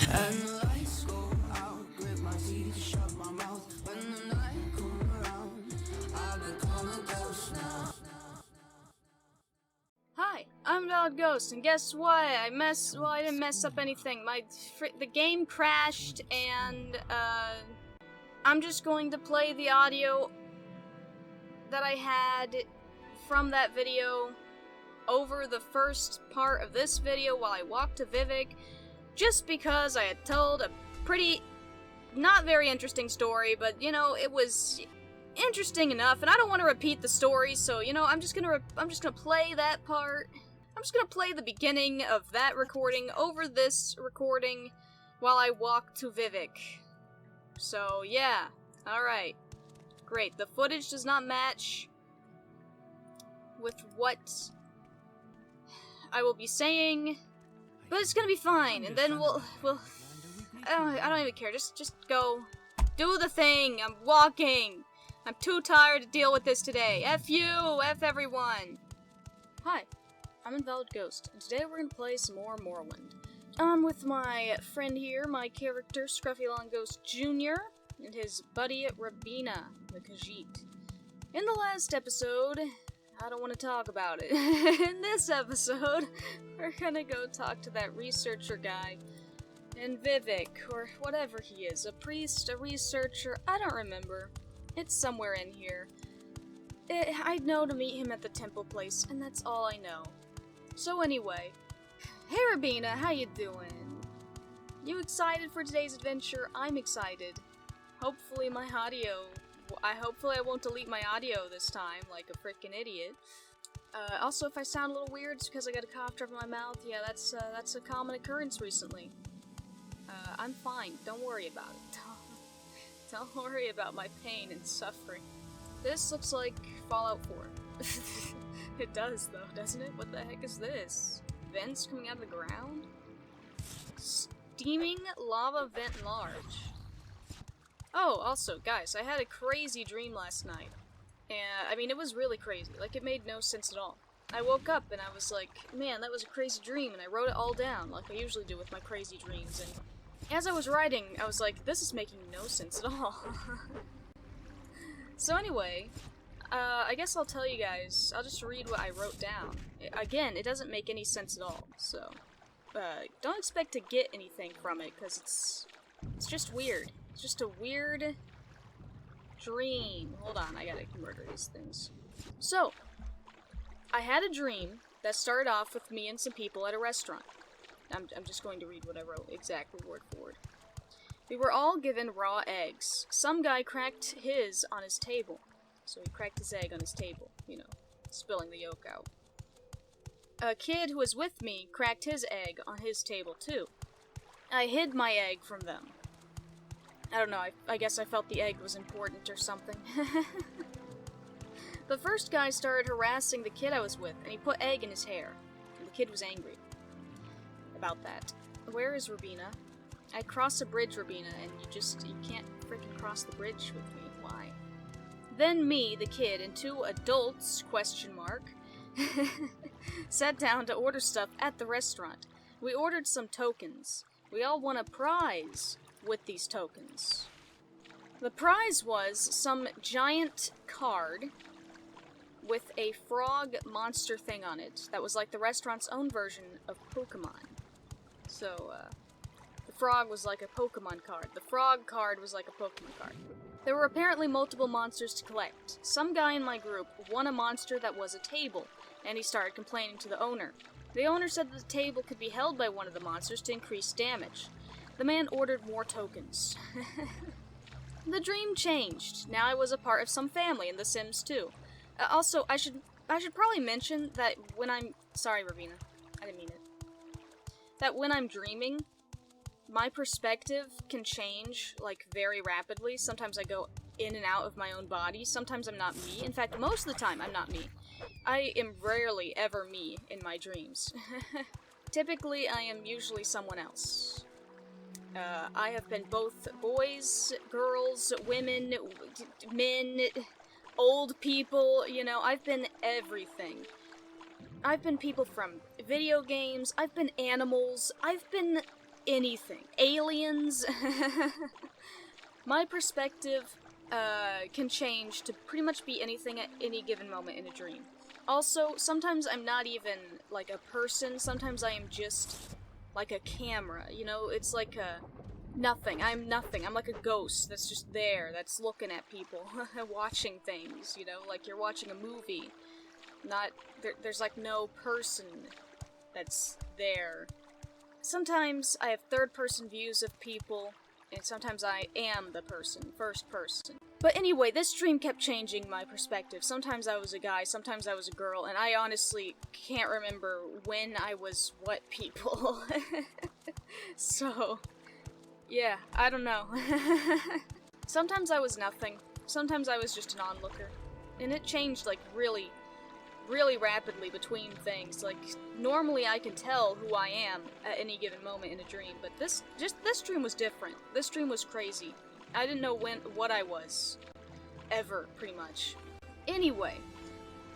And the lights go out, grit my teeth, shut my mouth. When the night comes around, I become a ghost now. Hi, I'm Valid Ghost, and guess what? I didn't mess up anything. The game crashed, and, I'm just going to play the audio that I had from that video over the first part of this video while I walked to Vivek, just because I had told a pretty, not very interesting story, but, you know, it was interesting enough, and I don't want to repeat the story, so, you know, I'm just gonna play that part. I'm just gonna play the beginning of that recording over this recording while I walk to Vivek. So, yeah. Alright. Great. The footage does not match with what I will be saying, but it's gonna be fine, and then we'll I don't even care, just go. Do the thing! I'm walking! I'm too tired to deal with this today. F you! F everyone! Hi, I'm Invalid Ghost, and today we're gonna play some more Morrowind. I'm with my friend here, my character, Scruffy Long Ghost Jr., and his buddy, Rabina, the Khajiit. In the last episode, I don't want to talk about it. In this episode, we're gonna go talk to that researcher guy, and Vivek, or whatever he is, a priest, a researcher, I don't remember. It's somewhere in here. I'd know to meet him at the temple place, and that's all I know. So anyway, hey Rabina, how you doing? You excited for today's adventure? I'm excited. Hopefully my audio... Hopefully I won't delete my audio this time, like a freaking idiot. Also, if I sound a little weird, it's because I got a cough drop in my mouth. Yeah, that's a common occurrence recently. I'm fine. Don't worry about it. Don't worry about my pain and suffering. This looks like Fallout 4. It does, though, doesn't it? What the heck is this? Vents coming out of the ground? Steaming lava vent large. Oh, also, guys, I had a crazy dream last night. And, I mean, it was really crazy. Like, it made no sense at all. I woke up and I was like, man, that was a crazy dream, and I wrote it all down, like I usually do with my crazy dreams, and as I was writing, I was like, this is making no sense at all. So anyway, I guess I'll tell you guys, I'll just read what I wrote down. Again, it doesn't make any sense at all, so don't expect to get anything from it, because it's just weird. It's just a weird dream. Hold on, I gotta murder these things. So, I had a dream that started off with me and some people at a restaurant. I'm just going to read what I wrote, exactly word for word. We were all given raw eggs. Some guy cracked his on his table. So he cracked his egg on his table, you know, spilling the yolk out. A kid who was with me cracked his egg on his table, too. I hid my egg from them. I don't know, I guess I felt the egg was important or something. The first guy started harassing the kid I was with, and he put egg in his hair. And the kid was angry about that. Where is Rabina? I crossed a bridge, Rabina, and you can't freaking cross the bridge with me. Why? Then me, the kid, and two adults, sat down to order stuff at the restaurant. We ordered some tokens. We all won a prize with these tokens. The prize was some giant card with a frog monster thing on it that was like the restaurant's own version of Pokemon. So, the frog was like a Pokemon card. The frog card was like a Pokemon card. There were apparently multiple monsters to collect. Some guy in my group won a monster that was a table, and he started complaining to the owner. The owner said that the table could be held by one of the monsters to increase damage. The man ordered more tokens. The dream changed. Now I was a part of some family in The Sims 2. Also, I should probably mention that when I'm... Sorry, Ravina. I didn't mean it. That when I'm dreaming, my perspective can change, like, very rapidly. Sometimes I go in and out of my own body. Sometimes I'm not me. In fact, most of the time, I'm not me. I am rarely ever me in my dreams. Typically, I am usually someone else. I have been both boys, girls, women, men, old people, you know, I've been everything. I've been people from video games, I've been animals, I've been anything. Aliens. My perspective can change to pretty much be anything at any given moment in a dream. Also, sometimes I'm not even like a person, sometimes I am just like a camera, you know? It's like a nothing. I'm nothing. I'm like a ghost that's just there, that's looking at people, watching things, you know? Like you're watching a movie. There's like no person that's there. Sometimes I have third-person views of people, and sometimes I am the person, first person. But anyway, this dream kept changing my perspective. Sometimes I was a guy, sometimes I was a girl, and I honestly can't remember when I was what people. So, yeah, I don't know. Sometimes I was nothing. Sometimes I was just an onlooker. And it changed, like, really rapidly between things. Like, normally I can tell who I am at any given moment in a dream, but this dream was different. This dream was crazy. I didn't know what I was. Ever, pretty much. Anyway,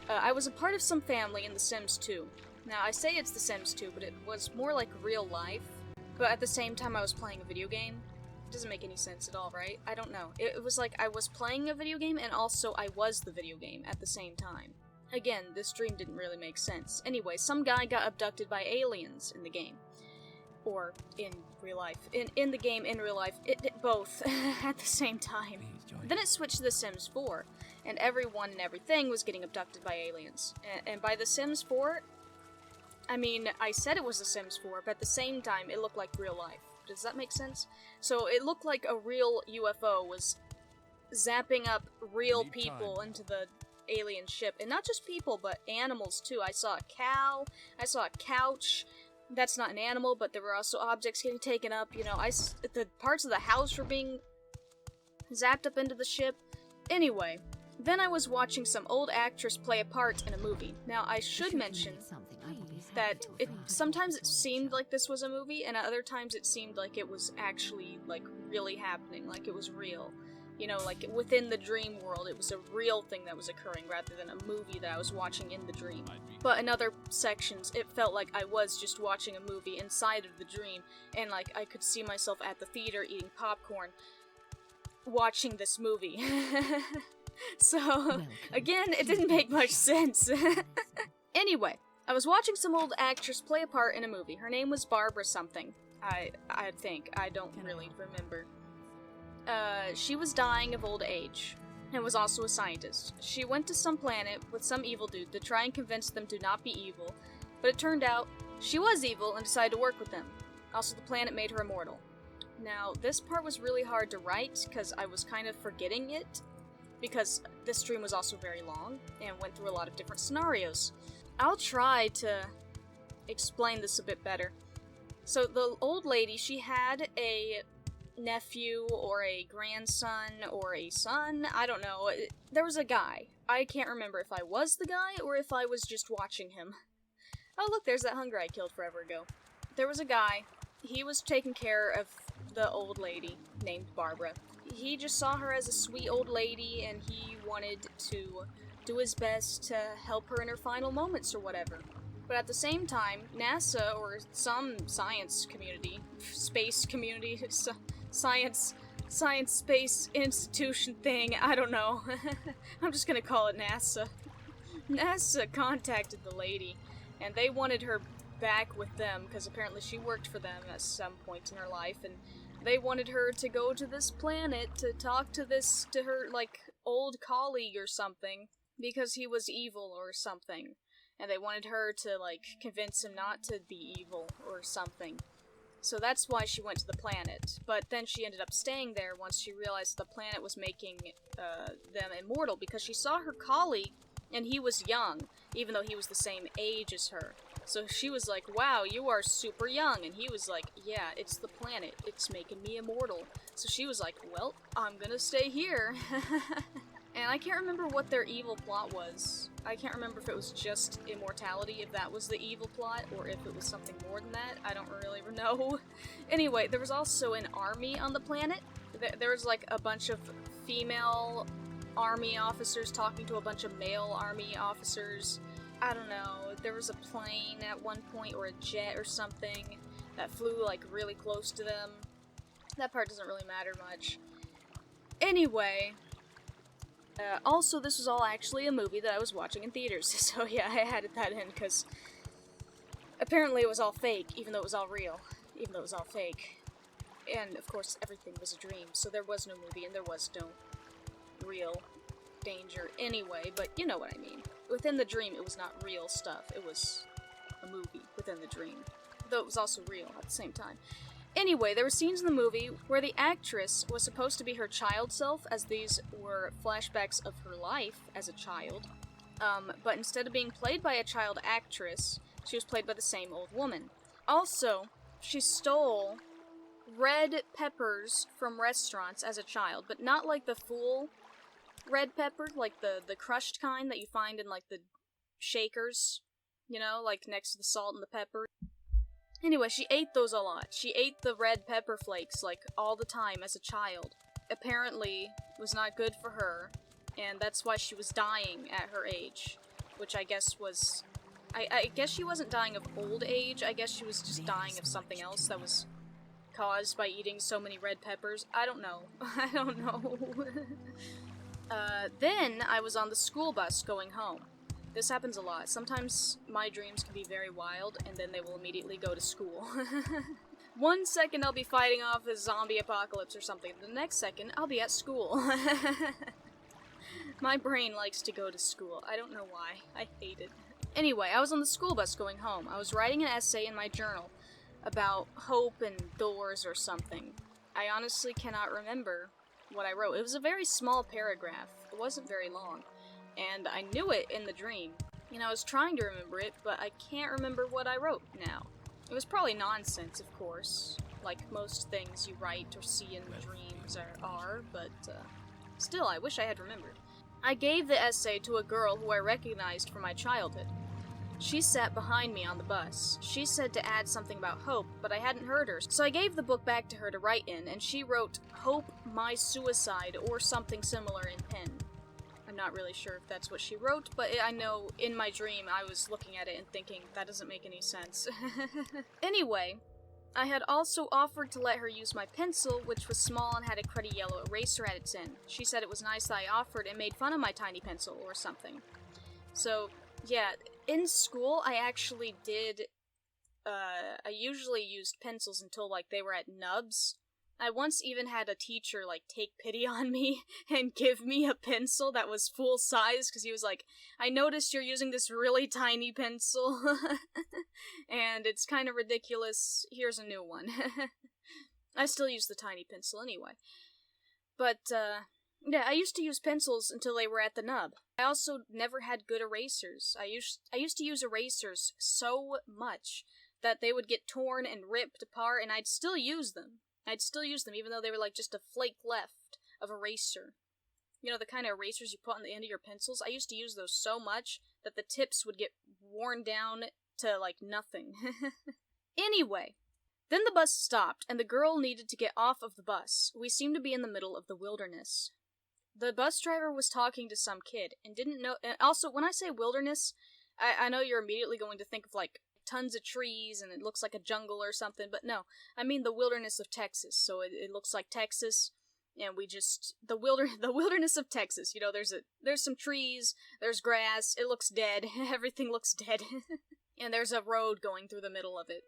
I was a part of some family in The Sims 2. Now, I say it's The Sims 2, but it was more like real life, but at the same time I was playing a video game. It doesn't make any sense at all, right? I don't know. It was like I was playing a video game, and also I was the video game at the same time. Again, this dream didn't really make sense. Anyway, some guy got abducted by aliens in the game. Or in real life. In the game, in real life. Both at the same time. Then it switched to The Sims 4, and everyone and everything was getting abducted by aliens. And by The Sims 4, I mean, I said it was The Sims 4, but at the same time, it looked like real life. Does that make sense? So it looked like a real UFO was zapping up real people into the alien ship, and not just people, but animals too. I saw a cow, I saw a couch. That's not an animal, but there were also objects getting taken up, you know, the parts of the house were being zapped up into the ship. Anyway, then I was watching some old actress play a part in a movie. Now, I should mention that sometimes it seemed like this was a movie, and at other times it seemed like it was actually, like, really happening, like it was real. You know, like, within the dream world, it was a real thing that was occurring rather than a movie that I was watching in the dream. But in other sections, it felt like I was just watching a movie inside of the dream, and, like, I could see myself at the theater eating popcorn, watching this movie. So, again, it didn't make much sense. Anyway, I was watching some old actress play a part in a movie. Her name was Barbara something. I think. I don't really remember. She was dying of old age, and was also a scientist. She went to some planet with some evil dude to try and convince them to not be evil, but it turned out she was evil and decided to work with them. Also, the planet made her immortal. Now, this part was really hard to write, because I was kind of forgetting it, because this dream was also very long, and went through a lot of different scenarios. I'll try to explain this a bit better. So, the old lady, she had a nephew or a grandson or a son, I don't know. There was a guy. I can't remember if I was the guy or if I was just watching him. Oh look, there's that hunger I killed forever ago. There was a guy. He was taking care of the old lady named Barbara. He just saw her as a sweet old lady, and he wanted to do his best to help her in her final moments or whatever. But at the same time, NASA or some science community, space community, science space institution thing, I don't know. I'm just gonna call it NASA. NASA contacted the lady, and they wanted her back with them, because apparently she worked for them at some point in her life, and they wanted her to go to this planet to talk to her, like, old colleague or something, because he was evil or something. And they wanted her to, like, convince him not to be evil or something. So that's why she went to the planet. But then she ended up staying there once she realized the planet was making them immortal, because she saw her colleague, and he was young, even though he was the same age as her. So she was like, wow, you are super young. And he was like, yeah, it's the planet. It's making me immortal. So she was like, well, I'm gonna stay here. And I can't remember what their evil plot was. I can't remember if it was just immortality, if that was the evil plot, or if it was something more than that. I don't really know. Anyway, there was also an army on the planet. There was like a bunch of female army officers talking to a bunch of male army officers. I don't know. There was a plane at one point, or a jet or something. that flew, like, really close to them. That part doesn't really matter much. Anyway, also, this was all actually a movie that I was watching in theaters, so yeah, I added that in, because apparently it was all fake, even though it was all real, even though it was all fake. And, of course, everything was a dream, so there was no movie, and there was no real danger anyway, but you know what I mean. Within the dream, it was not real stuff, it was a movie within the dream, though it was also real at the same time. Anyway, there were scenes in the movie where the actress was supposed to be her child self, as these were flashbacks of her life as a child, but instead of being played by a child actress, she was played by the same old woman. Also, she stole red peppers from restaurants as a child, but not like the full red pepper, like the crushed kind that you find in, like, the shakers, you know, like next to the salt and the pepper. Anyway, she ate those a lot. She ate the red pepper flakes, like, all the time as a child. Apparently, it was not good for her, and that's why she was dying at her age. Which I guess was... I guess she wasn't dying of old age, I guess she was just dying of something else that was caused by eating so many red peppers. I don't know. I don't know. Then I was on the school bus going home. This happens a lot. Sometimes my dreams can be very wild, and then they will immediately go to school. 1 second I'll be fighting off a zombie apocalypse or something. The next second, I'll be at school. My brain likes to go to school. I don't know why. I hate it. Anyway, I was on the school bus going home. I was writing an essay in my journal about hope and doors or something. I honestly cannot remember what I wrote. It was a very small paragraph. It wasn't very long. And I knew it in the dream. You know, I was trying to remember it, but I can't remember what I wrote now. It was probably nonsense, of course, like most things you write or see in dreams are, but still, I wish I had remembered. I gave the essay to a girl who I recognized from my childhood. She sat behind me on the bus. She said to add something about hope, but I hadn't heard her, so I gave the book back to her to write in, and she wrote, "Hope, my suicide," or something similar in pen. I'm not really sure if that's what she wrote, but I know in my dream I was looking at it and thinking, that doesn't make any sense. Anyway, I had also offered to let her use my pencil, which was small and had a cruddy yellow eraser at its end. She said it was nice that I offered and made fun of my tiny pencil or something. So, yeah, in school I actually did, I usually used pencils until, like, they were at nubs. I once even had a teacher, like, take pity on me and give me a pencil that was full size, because he was like, "I noticed you're using this really tiny pencil, and it's kind of ridiculous. Here's a new one." I still use the tiny pencil anyway. But, yeah, I used to use pencils until they were at the nub. I also never had good erasers. I used to use erasers so much that they would get torn and ripped apart, and I'd still use them. Even though they were like just a flake left of eraser. You know, the kind of erasers you put on the end of your pencils? I used to use those so much that the tips would get worn down to, like, nothing. Anyway, then the bus stopped, and the girl needed to get off of the bus. We seemed to be in the middle of the wilderness. The bus driver was talking to some kid, and didn't know— and also, when I say wilderness, I know you're immediately going to think of, like, tons of trees, and it looks like a jungle or something, but no, I mean the wilderness of Texas, so it looks like Texas, and we just— the wilderness of Texas, you know, there's some trees, there's grass, it looks dead, everything looks dead, and there's a road going through the middle of it.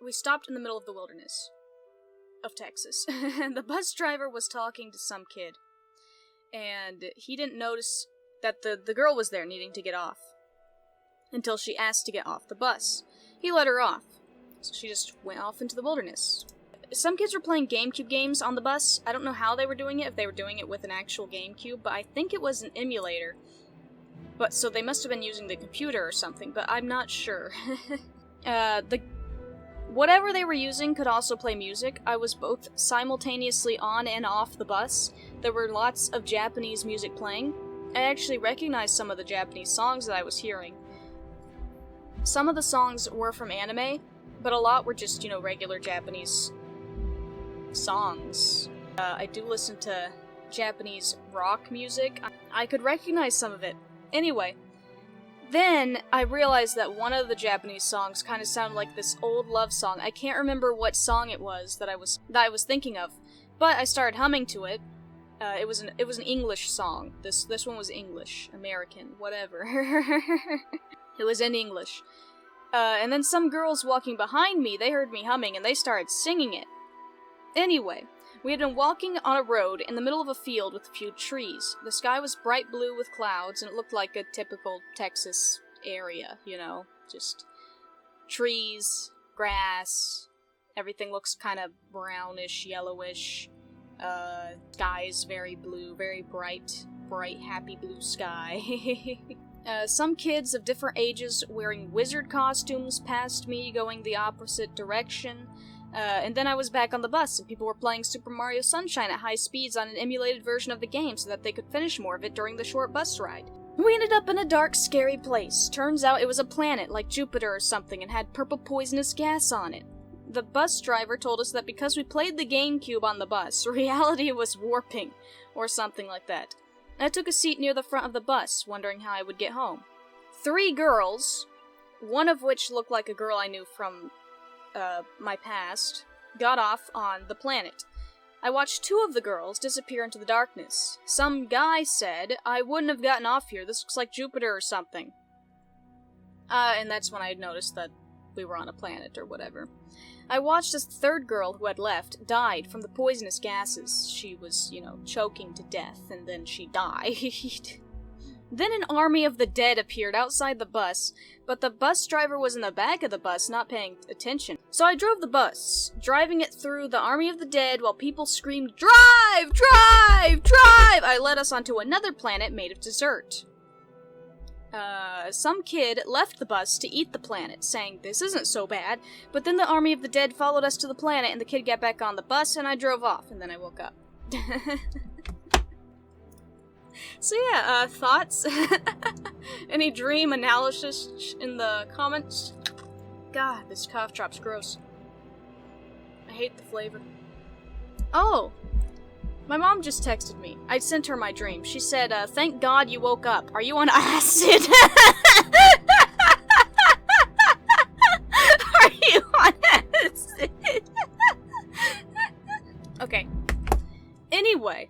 We stopped in the middle of the wilderness of Texas, and the bus driver was talking to some kid, and he didn't notice that the girl was there needing to get off, until she asked to get off the bus. He let her off, so she just went off into the wilderness. Some kids were playing GameCube games on the bus. I don't know how they were doing it, if they were doing it with an actual GameCube, but I think it was an emulator. But so they must have been using the computer or something, but I'm not sure. Whatever they were using could also play music. I was both simultaneously on and off the bus. There were lots of Japanese music playing. I actually recognized some of the Japanese songs that I was hearing. Some of the songs were from anime, but a lot were just, you know, regular Japanese songs. I do listen to Japanese rock music. I could recognize some of it. Anyway, Then I realized that one of the Japanese songs kind of sounded like this old love song. I can't remember what song it was that I was thinking of, but I started humming to it. It was an English song. This one was English, American, whatever. It was in English. And then some girls walking behind me, they heard me humming and they started singing it. Anyway, we had been walking on a road in the middle of a field with a few trees. The sky was bright blue with clouds, and it looked like a typical Texas area, you know? Just trees, grass, everything looks kind of brownish, yellowish. Sky is very blue, very bright, happy blue sky. Some kids of different ages wearing wizard costumes passed me, going the opposite direction. And then I was back on the bus, and people were playing Super Mario Sunshine at high speeds on an emulated version of the game so that they could finish more of it during the short bus ride. We ended up in a dark, scary place. Turns out it was a planet, like Jupiter or something, and had purple poisonous gas on it. The bus driver told us that because we played the GameCube on the bus, reality was warping, or something like that. I took a seat near the front of the bus, wondering how I would get home. 3 girls, one of which looked like a girl I knew from my past, got off on the planet. I watched 2 of the girls disappear into the darkness. Some guy said, "I wouldn't have gotten off here, this looks like Jupiter or something." And that's when I noticed that we were on a planet or whatever. I watched as the 3rd girl who had left died from the poisonous gases. She was, choking to death, and then she died. Then an army of the dead appeared outside the bus, but the bus driver was in the back of the bus, not paying attention. So I drove the bus, driving it through the army of the dead while people screamed, "Drive! Drive! Drive!" I led us onto another planet made of dessert. Some kid left the bus to eat the planet, saying, "This isn't so bad," but then the army of the dead followed us to the planet, and the kid got back on the bus, and I drove off, and then I woke up. So yeah, thoughts? Any dream analysis in the comments? God, this cough drop's gross. I hate the flavor. Oh! My mom just texted me. I sent her my dream. She said, "Thank God you woke up. Are you on acid?" Are you on acid? Okay. Anyway.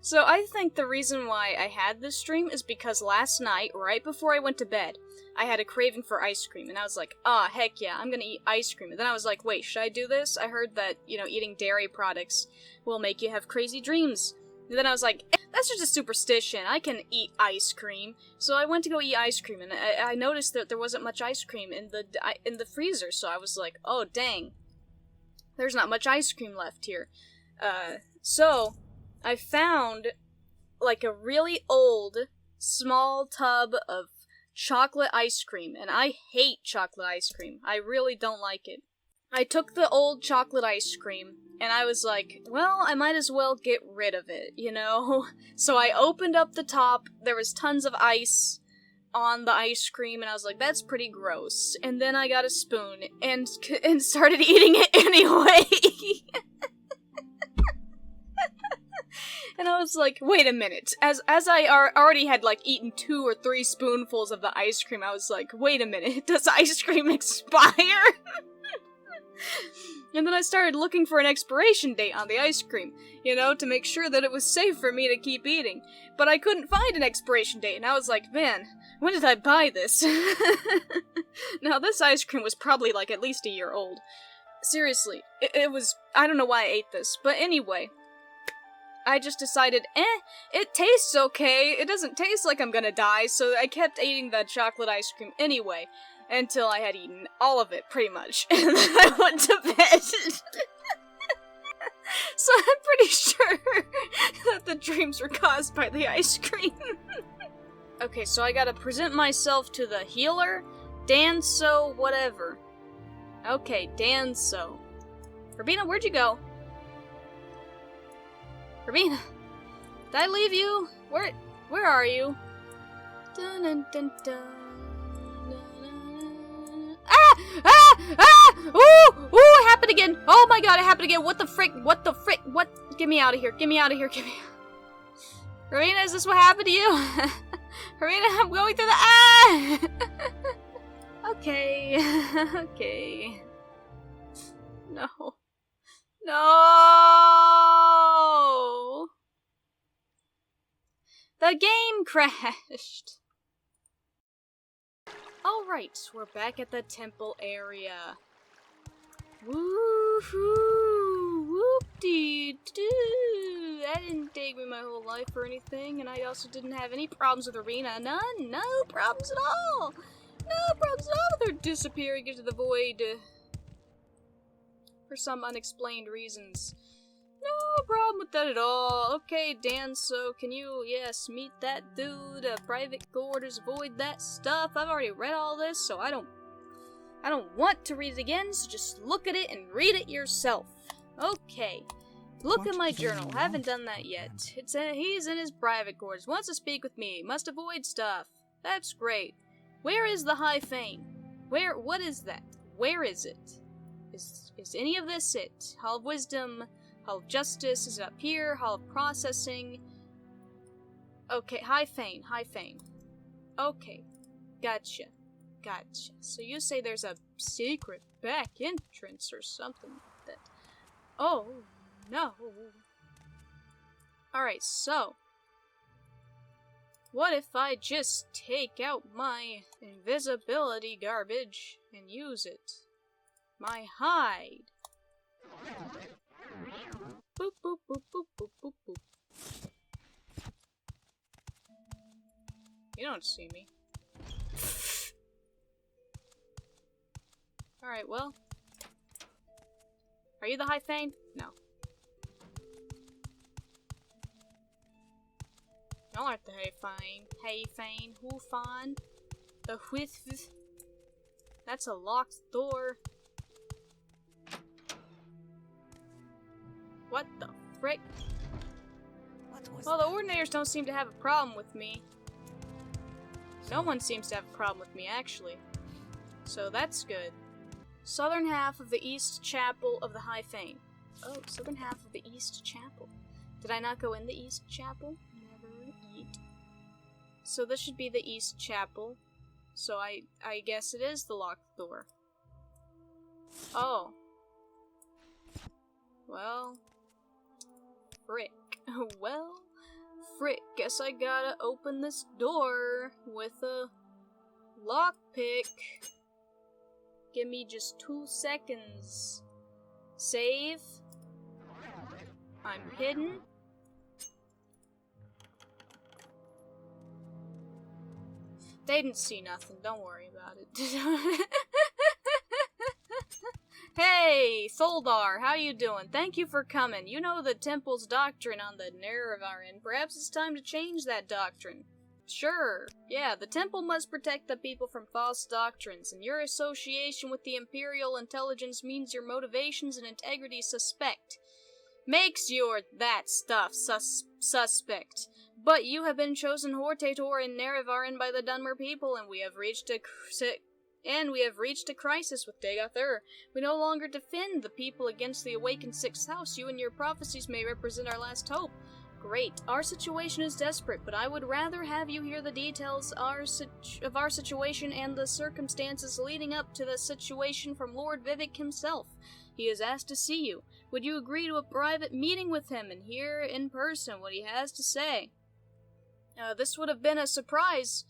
So I think the reason why I had this dream is because last night, right before I went to bed, I had a craving for ice cream, and I was like, heck yeah, I'm gonna eat ice cream. And then I was like, wait, should I do this? I heard that, eating dairy products will make you have crazy dreams. And then I was like, that's just a superstition, I can eat ice cream. So I went to go eat ice cream, and I noticed that there wasn't much ice cream in the freezer, so I was like, oh dang, there's not much ice cream left here. So I found, like, a really old, small tub of chocolate ice cream, and I hate chocolate ice cream. I really don't like it. I took the old chocolate ice cream, and I was like, well, I might as well get rid of it, So I opened up the top, there was tons of ice on the ice cream, and I was like, that's pretty gross. And then I got a spoon, and started eating it anyway. And I was like, wait a minute. As I already had, eaten 2 or 3 spoonfuls of the ice cream, I was like, wait a minute, does ice cream expire? And then I started looking for an expiration date on the ice cream, to make sure that it was safe for me to keep eating. But I couldn't find an expiration date, and I was like, man, when did I buy this? Now, this ice cream was probably, at least a year old. Seriously, it was, I don't know why I ate this, but anyway. I just decided, it tastes okay, it doesn't taste like I'm gonna die, so I kept eating that chocolate ice cream anyway, until I had eaten all of it, pretty much, and then I went to bed. So I'm pretty sure that the dreams were caused by the ice cream. Okay, so I gotta present myself to the healer, Danso, whatever. Okay, Danso. Rabina, where'd you go? Rabina, did I leave you? Where are you? Dun, dun, dun, dun, dun. Ooh, it happened again. Oh my god, it happened again. What the frick? What? Get me out of here. Get me out of here. Rowena, is this what happened to you? Rowena, I'm going through the Okay. Okay. No. No! The game crashed! Alright, we're back at the temple area. Woohoo! Whoop-dee-doo! That didn't take me my whole life or anything, and I also didn't have any problems with Arena. None! No problems at all! No problems at all with her disappearing into the void. For some unexplained reasons. No problem with that at all. Okay, Dan, so can you, yes, meet that dude, private quarters, avoid that stuff. I've already read all this, so I don't want to read it again, so just look at it and read it yourself. Okay. Look at my journal. Haven't done that yet. He's in his private quarters. Wants to speak with me. Must avoid stuff. That's great. Where is the High Fane? What is that? Where is it? Is any of this it? Hall of Wisdom, Hall of Justice, is it up here? Hall of Processing. Okay, High Fane. Okay, gotcha. So you say there's a secret back entrance or something like that. Oh, no. Alright, so what if I just take out my invisibility garbage and use it? My hide. Boop, boop, boop, boop, boop, boop, boop. You don't see me. Alright, well. Are you the High Fane? No. Y'all aren't the High Fane. Hey Fane. Who Fane? The whiff. That's a locked door. What the frick? Well, the Ordinators don't seem to have a problem with me. No one seems to have a problem with me, actually. So that's good. Southern half of the East Chapel of the High Fane. Oh, southern half of the East Chapel. Did I not go in the East Chapel? Never eat. So this should be the East Chapel. So I guess it is the locked door. Oh. Well. Frick. Well, frick. Guess I gotta open this door with a lockpick. Give me just 2 seconds. Save. I'm hidden. They didn't see nothing. Don't worry about it. Hey, Soldar, how you doing? Thank you for coming. You know the temple's doctrine on the Nerevarin. Perhaps it's time to change that doctrine. Sure. Yeah, the temple must protect the people from false doctrines, and your association with the Imperial Intelligence means your motivations and integrity suspect. Makes your that stuff suspect. But you have been chosen Hortator in Nerevarin by the Dunmer people, and we have reached a crisis with Degathur. We no longer defend the people against the awakened Sixth House. You and your prophecies may represent our last hope. Great. Our situation is desperate, but I would rather have you hear the details of our situation and the circumstances leading up to the situation from Lord Vivek himself. He has asked to see you. Would you agree to a private meeting with him and hear in person what he has to say? This would have been a surprise,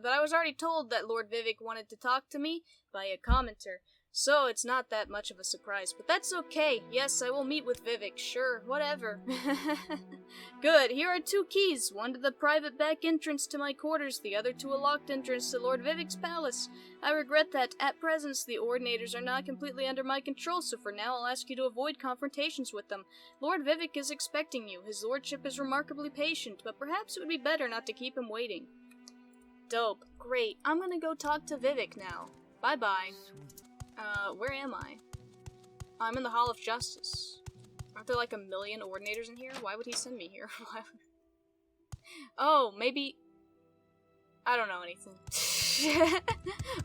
but I was already told that Lord Vivek wanted to talk to me by a commenter, so it's not that much of a surprise, but that's okay. Yes, I will meet with Vivek, sure, whatever. Good, here are 2 keys, one to the private back entrance to my quarters, the other to a locked entrance to Lord Vivek's palace. I regret that, at present, the Ordinators are not completely under my control, so for now I'll ask you to avoid confrontations with them. Lord Vivek is expecting you. His lordship is remarkably patient, but perhaps it would be better not to keep him waiting. Dope. Great. I'm gonna go talk to Vivek now. Bye-bye. Where am I? I'm in the Hall of Justice. Aren't there like a million Ordinators in here? Why would he send me here? Oh, maybe... I don't know anything.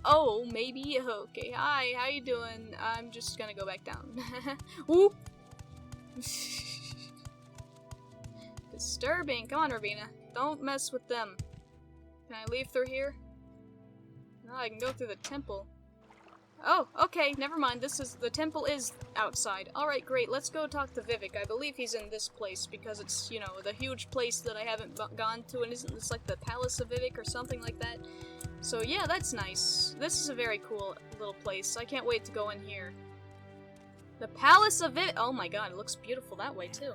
Oh, maybe... Okay, hi, how you doing? I'm just gonna go back down. Whoop! Because Disturbing. Come on, Ravina. Don't mess with them. Can I leave through here? No, I can go through the temple. Oh, okay, never mind. The temple is outside. Alright, great. Let's go talk to Vivek. I believe he's in this place because it's, you know, the huge place that I haven't gone to, and isn't this like the Palace of Vivek or something like that? So yeah, that's nice. This is a very cool little place. I can't wait to go in here. The Palace of Vivek! Oh my god, it looks beautiful that way too.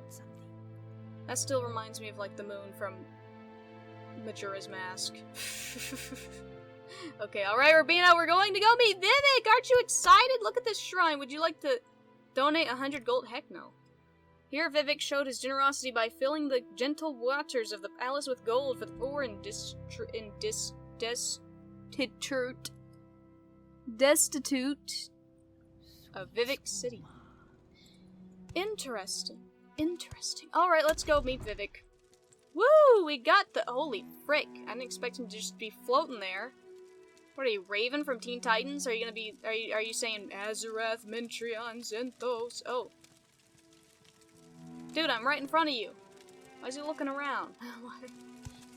That still reminds me of like the moon from Majora's Mask. Okay, alright, Rubina, we're going to go meet Vivek! Aren't you excited? Look at this shrine. Would you like to donate 100 gold? Heck no. Here, Vivek showed his generosity by filling the gentle waters of the palace with gold for the poor and destitute of Vivek City. Interesting. Interesting. Alright, let's go meet Vivek. Woo! We got the... Holy frick. I didn't expect him to just be floating there. What are you, Raven from Teen Titans? Are you gonna be... Are you saying Azarath, Mentrion, Zenthos? Oh. Dude, I'm right in front of you. Why is he looking around?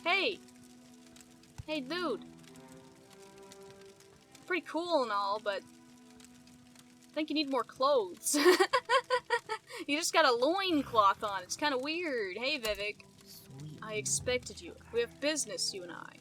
Hey! Hey, dude. Pretty cool and all, but... I think you need more clothes. You just got a loincloth on. It's kind of weird. Hey, Vivek. I expected you. We have business, you and I.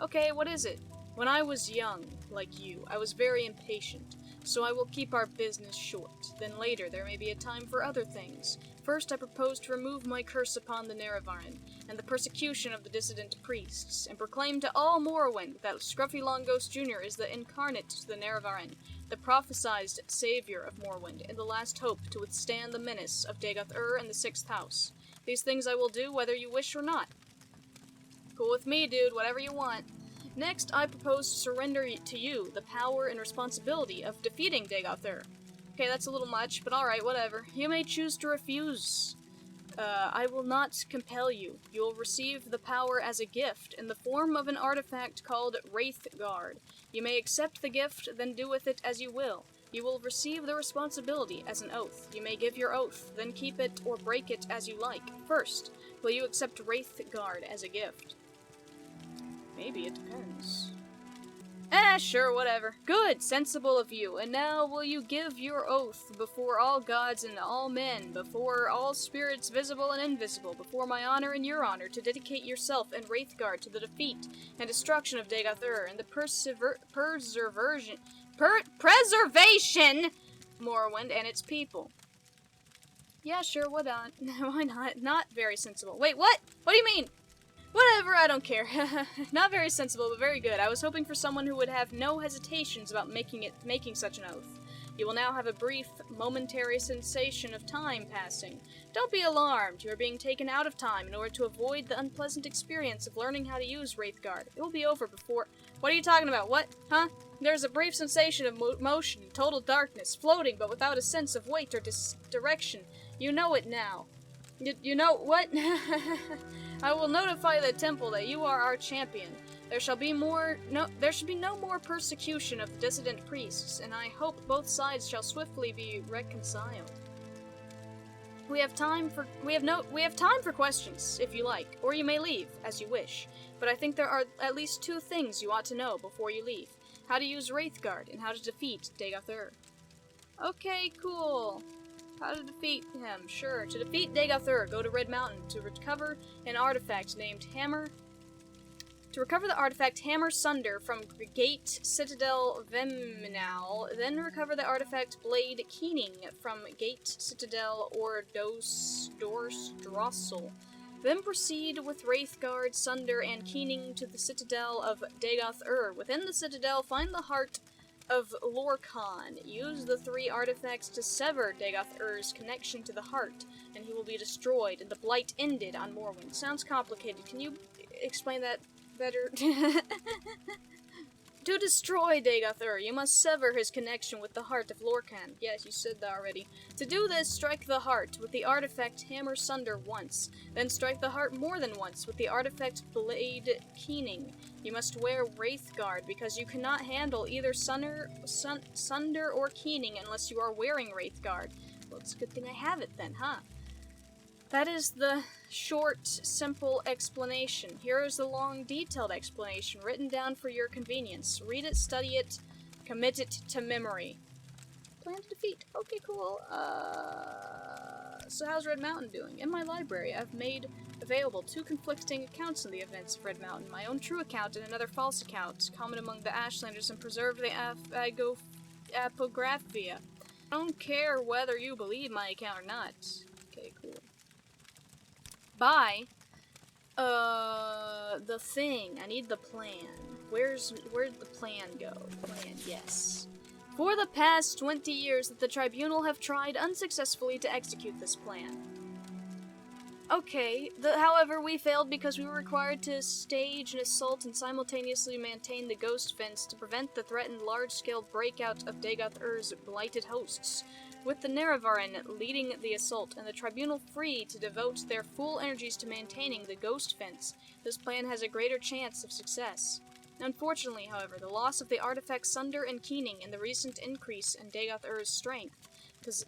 Okay, what is it? When I was young, like you, I was very impatient, so I will keep our business short. Then later, there may be a time for other things. First, I propose to remove my curse upon the Nerevarren, and the persecution of the dissident priests, and proclaim to all Morrowind that Scruffy Longhost Jr. is the incarnate to the Nerevarren, the prophesied savior of Morrowind, and the last hope to withstand the menace of Dagoth-Ur and the Sixth House. These things I will do whether you wish or not. Cool with me, dude, whatever you want. Next, I propose to surrender to you the power and responsibility of defeating Dagoth-Ur. Okay, that's a little much, but alright, whatever. You may choose to refuse. I will not compel you. You will receive the power as a gift in the form of an artifact called Wraithguard. You may accept the gift, then do with it as you will. You will receive the responsibility as an oath. You may give your oath, then keep it or break it as you like. First, will you accept Wraithguard as a gift? Maybe, it depends. Sure, whatever. Good, sensible of you. And now will you give your oath before all gods and all men, before all spirits visible and invisible, before my honor and your honor, to dedicate yourself and Wraithguard to the defeat and destruction of Dagoth-Ur and the preservation Morrowind and its people. Yeah, sure, why not? Why not? Not very sensible. Wait, what? What do you mean? Whatever, I don't care. Not very sensible, but very good. I was hoping for someone who would have no hesitations about making such an oath. You will now have a brief, momentary sensation of time passing. Don't be alarmed. You are being taken out of time in order to avoid the unpleasant experience of learning how to use Wraithguard. It will be over before... What are you talking about? What? Huh? There's a brief sensation of motion, total darkness, floating but without a sense of weight or direction. You know it now. You know what? I will notify the temple that you are our champion. There shall be no more persecution of the dissident priests, and I hope both sides shall swiftly be reconciled. We have time for questions, if you like, or you may leave, as you wish. But I think there are at least two things you ought to know before you leave. How to use Wraithguard, and how to defeat Dagoth-Ur. Okay, cool. How to defeat him? Sure. To defeat Dagoth-Ur, go to Red Mountain to recover an artifact named Hammer. To recover the artifact Hammer Sunder from Gate Citadel Vemminal, then recover the artifact Blade Keening from Gate Citadel or Drossel. Then proceed with Wraithguard, Sunder, and Keening to the Citadel of Dagoth-Ur. Within the Citadel, find the heart of Lorcan. Use the 3 artifacts to sever Dagoth-Ur's connection to the heart, and he will be destroyed, and the blight ended on Morrowind. Sounds complicated. Can you explain that better? To destroy Dagoth-Ur, you must sever his connection with the heart of Lorcan. Yes, you said that already. To do this, strike the heart with the artifact Hammer Sunder once. Then strike the heart more than once with the artifact Blade Keening. You must wear Wraithguard, because you cannot handle either Sunder or Keening unless you are wearing Wraithguard. Well, it's a good thing I have it then, huh? That is the short, simple explanation. Here is the long, detailed explanation, written down for your convenience. Read it, study it, commit it to memory. Plan to defeat. Okay, cool. So how's Red Mountain doing? In my library, I've made available 2 conflicting accounts of the events of Red Mountain. My own true account and another false account, common among the Ashlanders and preserved the apographia. I don't care whether you believe my account or not. Okay, cool. Bye. The thing. I need the plan. Where'd the plan go? Plan, yes. For the past 20 years that the Tribunal have tried unsuccessfully to execute this plan. Okay, however, we failed because we were required to stage an assault and simultaneously maintain the ghost fence to prevent the threatened large-scale breakout of Dagoth-Ur's blighted hosts, with the Nerevarin leading the assault and the Tribunal free to devote their full energies to maintaining the ghost fence. This plan has a greater chance of success. Unfortunately, however, the loss of the artifacts Sunder and Keening and the recent increase in Dagoth-Ur's strength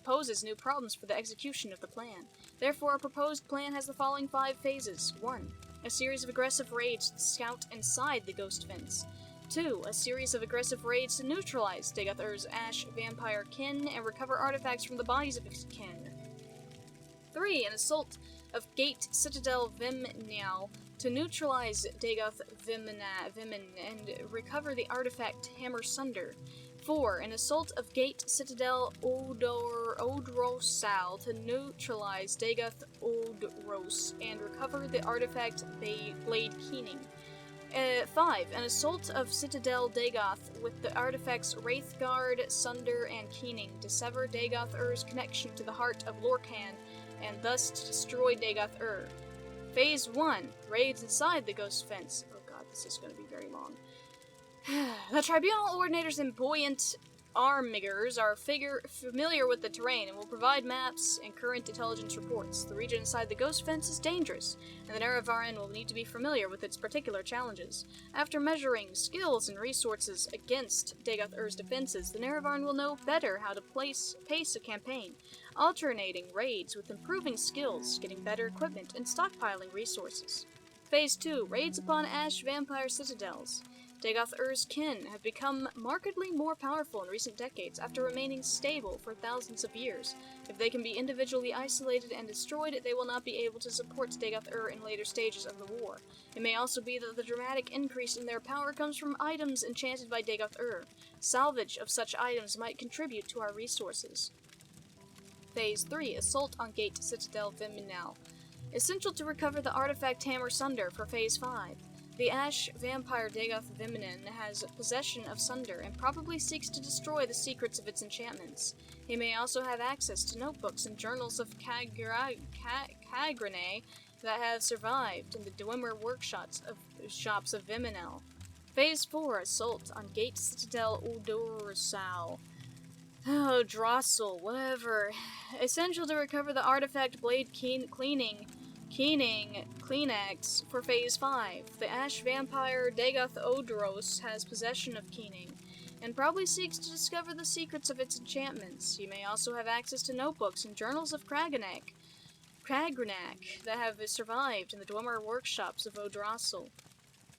poses new problems for the execution of the plan. Therefore, our proposed plan has the following 5 phases. 1. A series of aggressive raids to scout inside the ghost fence. 2. A series of aggressive raids to neutralize Dagoth-Ur's ash vampire kin and recover artifacts from the bodies of his kin. 3. An assault of Gate Citadel Vimnial to neutralize Dagoth Vimin and recover the artifact Hammer Sunder. 4. An assault of Gate Citadel Odrosal to neutralize Dagoth Odros and recover the artifact Blade Keening. 5. An assault of Citadel Dagoth with the artifacts Wraithguard, Sunder, and Keening to sever Dagoth-Ur's connection to the heart of Lorcan and thus to destroy Dagoth-Ur. Phase 1. Raids inside the ghost fence. Oh god, this is going to be very long. The Tribunal Ordinators and Buoyant Armigers are familiar with the terrain and will provide maps and current intelligence reports. The region inside the ghost fence is dangerous, and the Nerevarin will need to be familiar with its particular challenges. After measuring skills and resources against Dagoth-Ur's defenses, the Nerevarin will know better how to pace a campaign, alternating raids with improving skills, getting better equipment, and stockpiling resources. Phase 2. Raids upon Ash Vampire Citadels. Dagoth-Ur's kin have become markedly more powerful in recent decades after remaining stable for thousands of years. If they can be individually isolated and destroyed, they will not be able to support Dagoth-Ur in later stages of the war. It may also be that the dramatic increase in their power comes from items enchanted by Dagoth-Ur. Salvage of such items might contribute to our resources. Phase 3. Assault on Gate Citadel Viminal. Essential to recover the artifact Hammer Sunder for Phase 5. The Ash Vampire Dagoth Viminen has possession of Sunder and probably seeks to destroy the secrets of its enchantments. He may also have access to notebooks and journals of Kagrane that have survived in the Dwemer workshops of Viminel. Phase 4. Assault on Gate Citadel Udorsal. Oh, Drossel, whatever. Essential to recover the artifact Blade Keening Kleenex for Phase 5. The Ash Vampire Dagoth Odros has possession of Keening, and probably seeks to discover the secrets of its enchantments. He may also have access to notebooks and journals of Kragranak that have survived in the Dwemer workshops of Odrasel.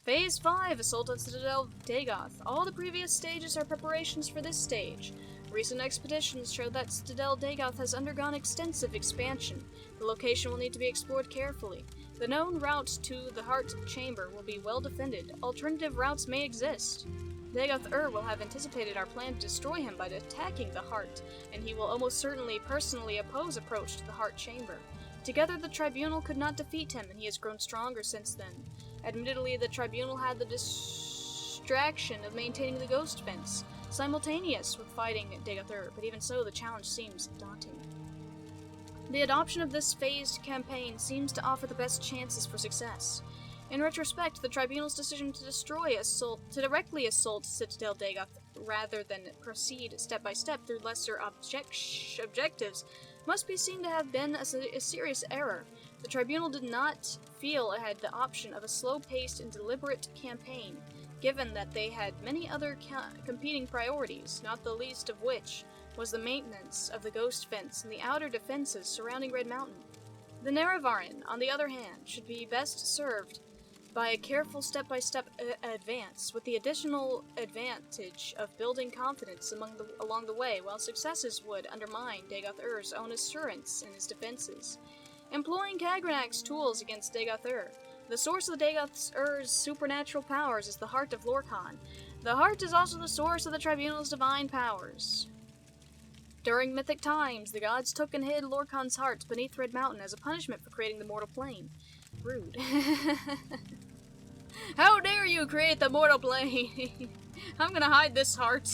Phase 5. Assault on Citadel Dagoth. All the previous stages are preparations for this stage. Recent expeditions show that Citadel Dagoth has undergone extensive expansion. The location will need to be explored carefully. The known route to the Heart Chamber will be well defended. Alternative routes may exist. Dagoth-Ur will have anticipated our plan to destroy him by attacking the Heart, and he will almost certainly personally oppose approach to the Heart Chamber. Together, the Tribunal could not defeat him, and he has grown stronger since then. Admittedly, the Tribunal had the distraction of maintaining the Ghost Fence, simultaneous with fighting Dagoth-Ur, but even so, the challenge seems daunting. The adoption of this phased campaign seems to offer the best chances for success. In retrospect, the Tribunal's decision to directly assault Citadel Dagoth rather than proceed step by step through lesser objectives must be seen to have been a serious error. The Tribunal did not feel it had the option of a slow-paced and deliberate campaign, given that they had many other competing priorities, not the least of which was the maintenance of the Ghost Fence and the outer defenses surrounding Red Mountain. The Neravarin, on the other hand, should be best served by a careful step-by-step advance, with the additional advantage of building confidence along the way, while successes would undermine Dagoth-Ur's own assurance in his defenses. Employing Kagranak's tools against Dagoth-Ur. The source of the Dagoth-Ur's supernatural powers is the heart of Lorkhan. The heart is also the source of the Tribunal's divine powers. During mythic times, the gods took and hid Lorkhan's heart beneath Red Mountain as a punishment for creating the mortal plane. Rude. How dare you create the mortal plane? I'm gonna hide this heart.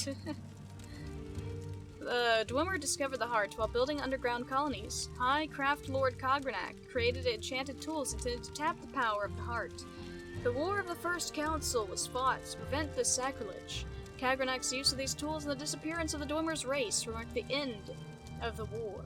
The Dwemer discovered the heart while building underground colonies. High Craft Lord Kagranak created enchanted tools intended to tap the power of the heart. The War of the First Council was fought to prevent this sacrilege. Kagranak's use of these tools and the disappearance of the Dwemer's race marked the end of the war.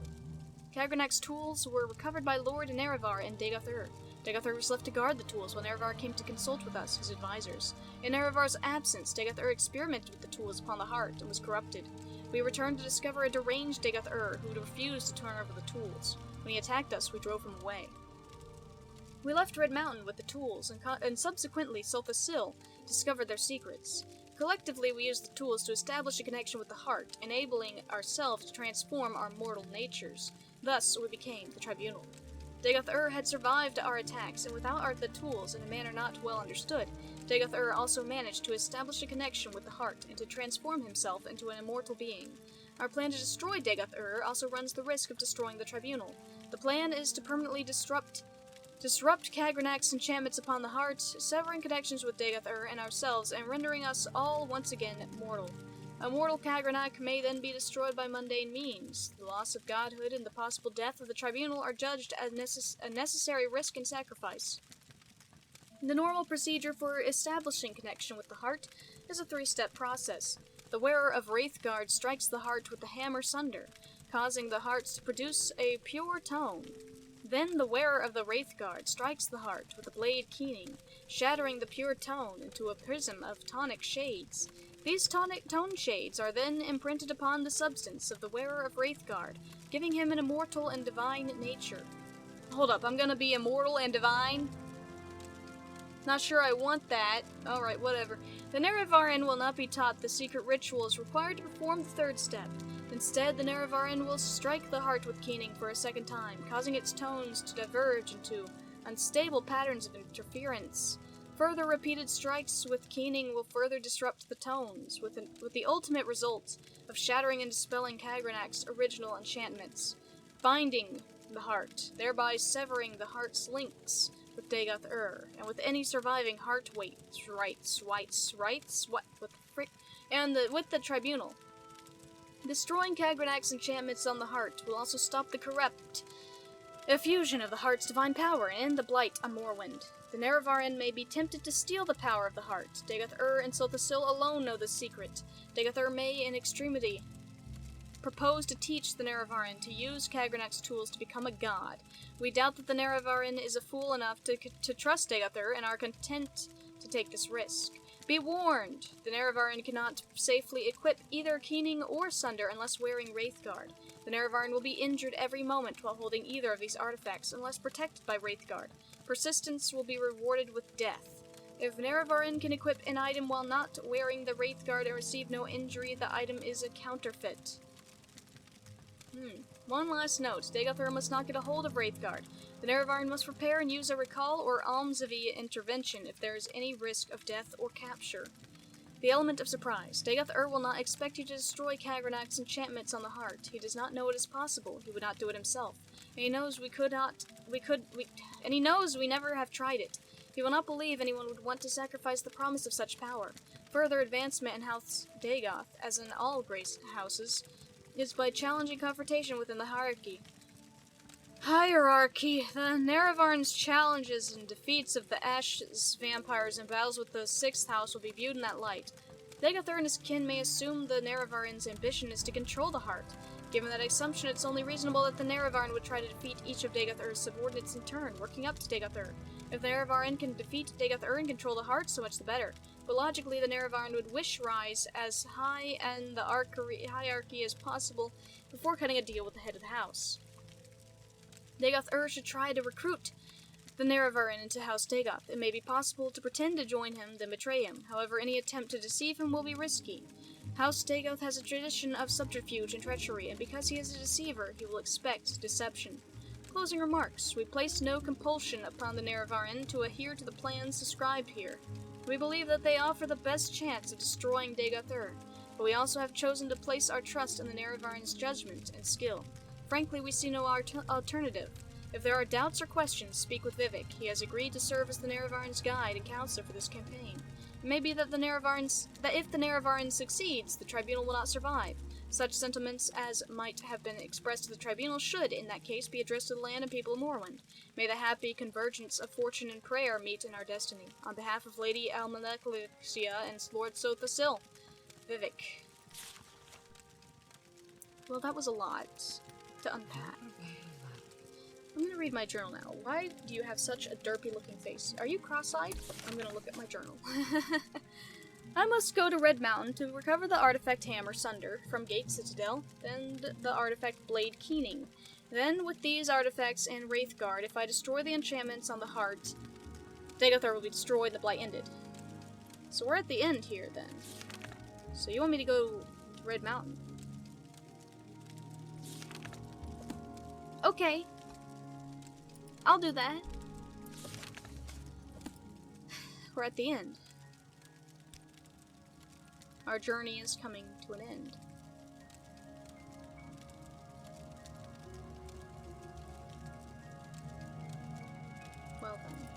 Kagranak's tools were recovered by Lord Nerevar and Dagoth-Ur. Dagoth-Ur was left to guard the tools while Nerevar came to consult with us, his advisors. In Nerevar's absence, Dagoth-Ur experimented with the tools upon the heart and was corrupted. We returned to discover a deranged Dagoth-Ur who would refuse to turn over the tools. When he attacked us, we drove him away. We left Red Mountain with the tools, and subsequently Sulfasil discovered their secrets. Collectively, we used the tools to establish a connection with the heart, enabling ourselves to transform our mortal natures. Thus, we became the Tribunal. Dagoth-Ur had survived our attacks, and without the tools, in a manner not well understood, Dagoth-Ur also managed to establish a connection with the heart and to transform himself into an immortal being. Our plan to destroy Dagoth-Ur also runs the risk of destroying the Tribunal. The plan is to permanently disrupt Kagranak's enchantments upon the heart, severing connections with Dagoth-Ur and ourselves, and rendering us all once again mortal. A mortal Kagranak may then be destroyed by mundane means. The loss of godhood and the possible death of the Tribunal are judged as a necessary risk and sacrifice. The normal procedure for establishing connection with the heart is a 3-step process. The wearer of Wraithguard strikes the heart with the hammer sunder, causing the heart to produce a pure tone. Then the wearer of the Wraithguard strikes the heart with the blade keening, shattering the pure tone into a prism of tonic shades. These tonic tone shades are then imprinted upon the substance of the wearer of Wraithguard, giving him an immortal and divine nature. Hold up, I'm gonna be immortal and divine? Not sure I want that. Alright, whatever. The Neravarin will not be taught the secret rituals required to perform the 3rd step. Instead, the Neravarin will strike the heart with keening for a 2nd time, causing its tones to diverge into unstable patterns of interference. Further repeated strikes with keening will further disrupt the tones, with the ultimate result of shattering and dispelling Kagranak's original enchantments, binding the heart, thereby severing the heart's links with Dagoth-Ur, and with any surviving heart with the Tribunal. Destroying Kagranak's enchantments on the heart will also stop the corrupt effusion of the heart's divine power and end the blight on Morrowind. The Neravarin may be tempted to steal the power of the heart. Dagoth-Ur and Sulfasil alone know the secret. Dagoth-Ur may, in extremity, propose to teach the Neravarin to use Kagranak's tools to become a god. We doubt that the Neravarin is a fool enough to trust Dagoth-Ur and are content to take this risk. Be warned! The Neravarin cannot safely equip either Keening or Sunder unless wearing Wraithguard. The Neravarin will be injured every moment while holding either of these artifacts unless protected by Wraithguard. Persistence will be rewarded with death. If Neravarin can equip an item while not wearing the Wraithguard and receive no injury, the item is a counterfeit. One last note. Dagoth-Ur must not get a hold of Wraithguard. The Neravarin must prepare and use a recall or Almsavie intervention if there is any risk of death or capture. The element of surprise. Dagoth-Ur will not expect you to destroy Kagranak's enchantments on the heart. He does not know it is possible. He would not do it himself. And he knows we never have tried it. He will not believe anyone would want to sacrifice the promise of such power. Further advancement in House Dagoth, as in all Grace houses, is by challenging confrontation within the hierarchy. The Neravarin's challenges and defeats of the Ashes vampires and battles with the 6th house will be viewed in that light. Dagoth-Ur and his kin may assume the Neravarin's ambition is to control the heart. Given that assumption, it's only reasonable that the Neravarin would try to defeat each of Dagoth-Ur's subordinates in turn, working up to Dagoth-Ur. If the Neravarin can defeat Dagoth-Ur and control the heart, so much the better. But logically, the Neravarin would wish rise as high in the hierarchy as possible before cutting a deal with the head of the house. Dagoth should try to recruit the Nerevarin into House Dagoth. It may be possible to pretend to join him, then betray him. However, any attempt to deceive him will be risky. House Dagoth has a tradition of subterfuge and treachery, and because he is a deceiver, he will expect deception. Closing remarks. We place no compulsion upon the Nerevarin to adhere to the plans described here. We believe that they offer the best chance of destroying Dagoth, but we also have chosen to place our trust in the Nerevarin's judgment and skill. Frankly, we see no alternative. If there are doubts or questions, speak with Vivek. He has agreed to serve as the Nerevarin's guide and counselor for this campaign. It may be that if the Nerevarin succeeds, the tribunal will not survive. Such sentiments as might have been expressed to the tribunal should, in that case, be addressed to the land and people of Morrowind. May the happy convergence of fortune and prayer meet in our destiny. On behalf of Lady Almanaclixia and Lord Sothasil, Vivek. Well, that was a lot to unpack. I'm gonna read my journal now. Why do you have such a derpy-looking face? Are you cross-eyed? I'm gonna look at my journal. I must go to Red Mountain to recover the artifact Hammer Sunder from Gate Citadel, then the artifact Blade Keening. Then, with these artifacts and Wraithguard, if I destroy the enchantments on the heart, Dagoth will be destroyed and the blight ended. So we're at the end here, then. So you want me to go to Red Mountain? Okay. I'll do that. We're at the end. Our journey is coming to an end. Well then.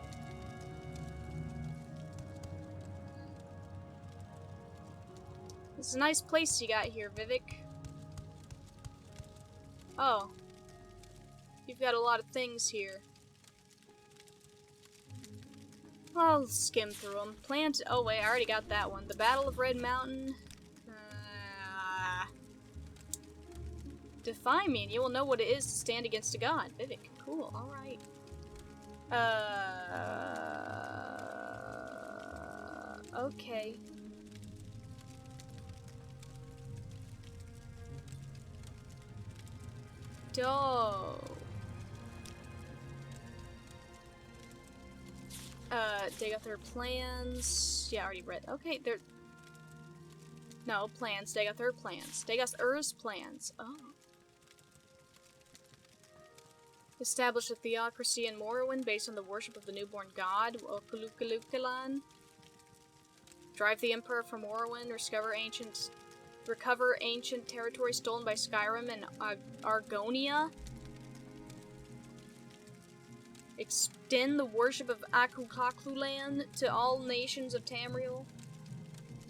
This is a nice place you got here, Vivek. Oh. You've got a lot of things here. I'll skim through them. Oh wait, I already got that one. The Battle of Red Mountain. Defy me and you will know what it is to stand against a god. Vivek, cool, alright. Okay. Dope. They got their plans. Yeah, I already read. Okay, they're... No, plans. They got their plans. They got Ur's plans. Oh. Establish a theocracy in Morrowind based on the worship of the newborn god, Okulukalukalan. Drive the Emperor from Morrowind, recover ancient territory stolen by Skyrim and Argonia. Extend the worship of Akukaklulan to all nations of Tamriel.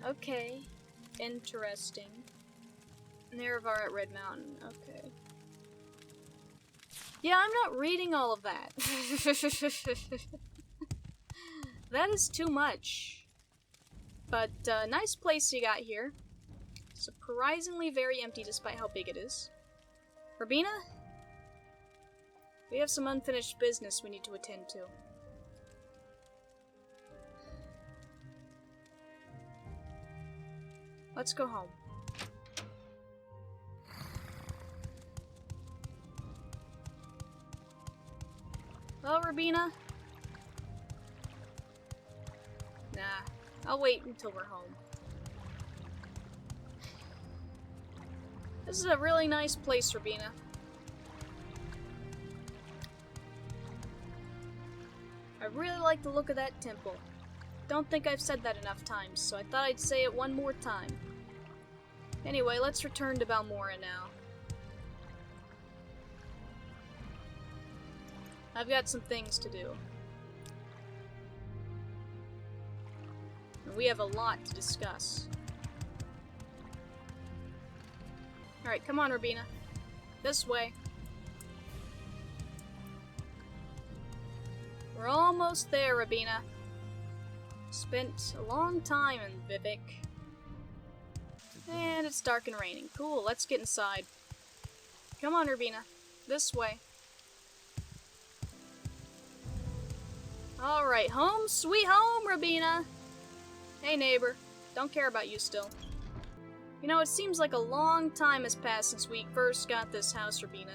Okay. Interesting. Nerevar at Red Mountain. Okay. Yeah, I'm not reading all of that. That is too much. But, nice place you got here. Surprisingly very empty despite how big it is. Rabina? We have some unfinished business we need to attend to. Let's go home. Well, Rabina? Nah, I'll wait until we're home. This is a really nice place, Rabina. I really like the look of that temple. Don't think I've said that enough times, so I thought I'd say it one more time. Anyway, let's return to Balmora now. I've got some things to do. And we have a lot to discuss. Alright, come on, Rabina. This way. We're almost there, Rabina. Spent a long time in Vivek. And it's dark and raining. Cool, let's get inside. Come on, Rabina. This way. Alright, home sweet home, Rabina! Hey, neighbor. Don't care about you still. You know, it seems like a long time has passed since we first got this house, Rabina.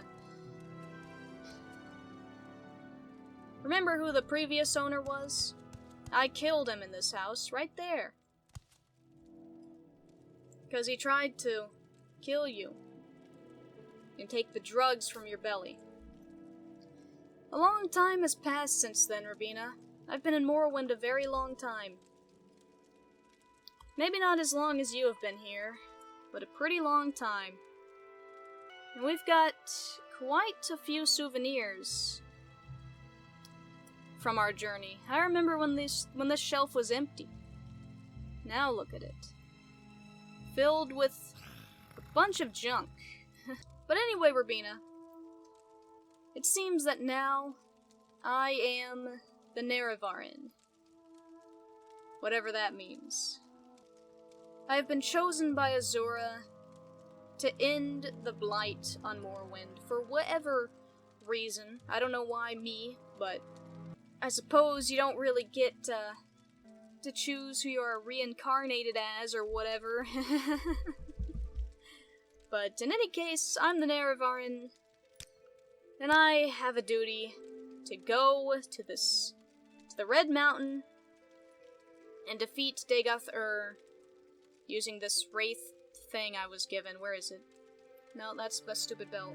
Remember who the previous owner was? I killed him in this house, right there. Because he tried to kill you and take the drugs from your belly. A long time has passed since then, Rabina. I've been in Morrowind a very long time. Maybe not as long as you have been here, but a pretty long time. And we've got quite a few souvenirs from our journey. I remember when this shelf was empty. Now look at it. Filled with a bunch of junk. But anyway, Rabina, it seems that now I am the Nerevarin. Whatever that means. I have been chosen by Azura to end the blight on Morrowind for whatever reason. I don't know why me, but I suppose you don't really get to choose who you are reincarnated as or whatever. But in any case, I'm the Nerevarin, and I have a duty to go to the Red Mountain and defeat Dagoth using this wraith thing I was given. Where is it? No, that's the stupid belt.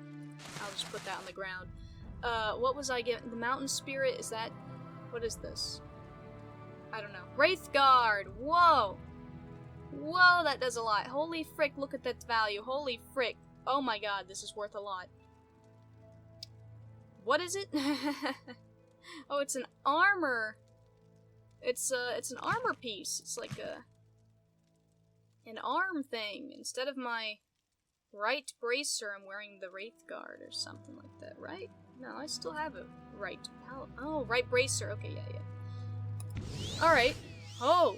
I'll just put that on the ground. What was I given? The mountain spirit? Is that... What is this? I don't know. Wraith Guard! Whoa! Whoa, that does a lot. Holy frick, look at that value. Holy frick. Oh my god, this is worth a lot. What is it? Oh, it's an armor. It's an armor piece. It's like an arm thing. Instead of my right bracer, I'm wearing the Wraith Guard or something like that, right? No, I still have a right palette. Oh, right bracer. Okay, yeah. Alright. Oh!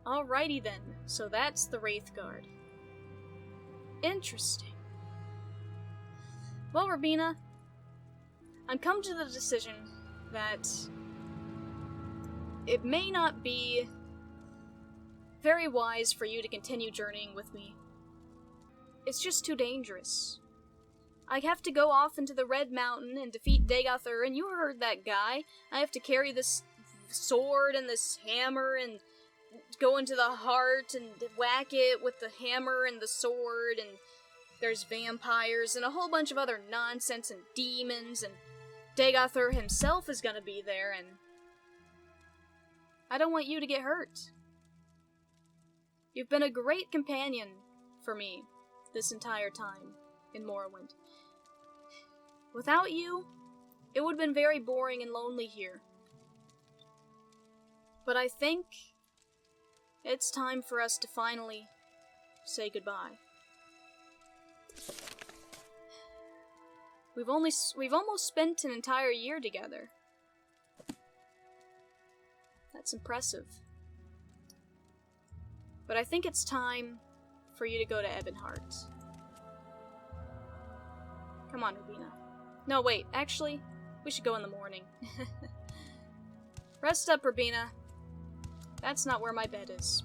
Alrighty then. So that's the Wraith Guard. Interesting. Well, Rabina, I've come to the decision that it may not be very wise for you to continue journeying with me. It's just too dangerous. I have to go off into the Red Mountain and defeat Dagoth, and you heard that guy. I have to carry this sword and this hammer and go into the heart and whack it with the hammer and the sword, and there's vampires and a whole bunch of other nonsense and demons, and Dagoth himself is gonna be there, and I don't want you to get hurt. You've been a great companion for me this entire time in Morrowind. Without you, it would have been very boring and lonely here. But I think it's time for us to finally say goodbye. We've almost spent an entire year together. That's impressive. But I think it's time for you to go to Ebonheart. Come on, Rabina. No, wait, actually, we should go in the morning. Rest up, Rabina. That's not where my bed is.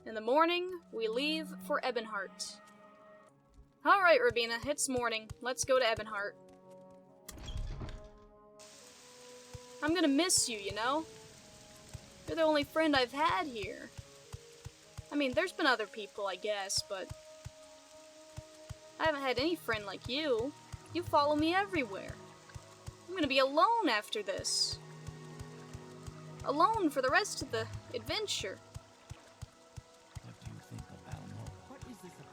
In the morning, we leave for Ebonheart. Alright, Rabina, it's morning. Let's go to Ebonheart. I'm gonna miss you, you know? You're the only friend I've had here. I mean, there's been other people, I guess, but I haven't had any friend like you. You follow me everywhere. I'm gonna be alone after this. Alone for the rest of the adventure.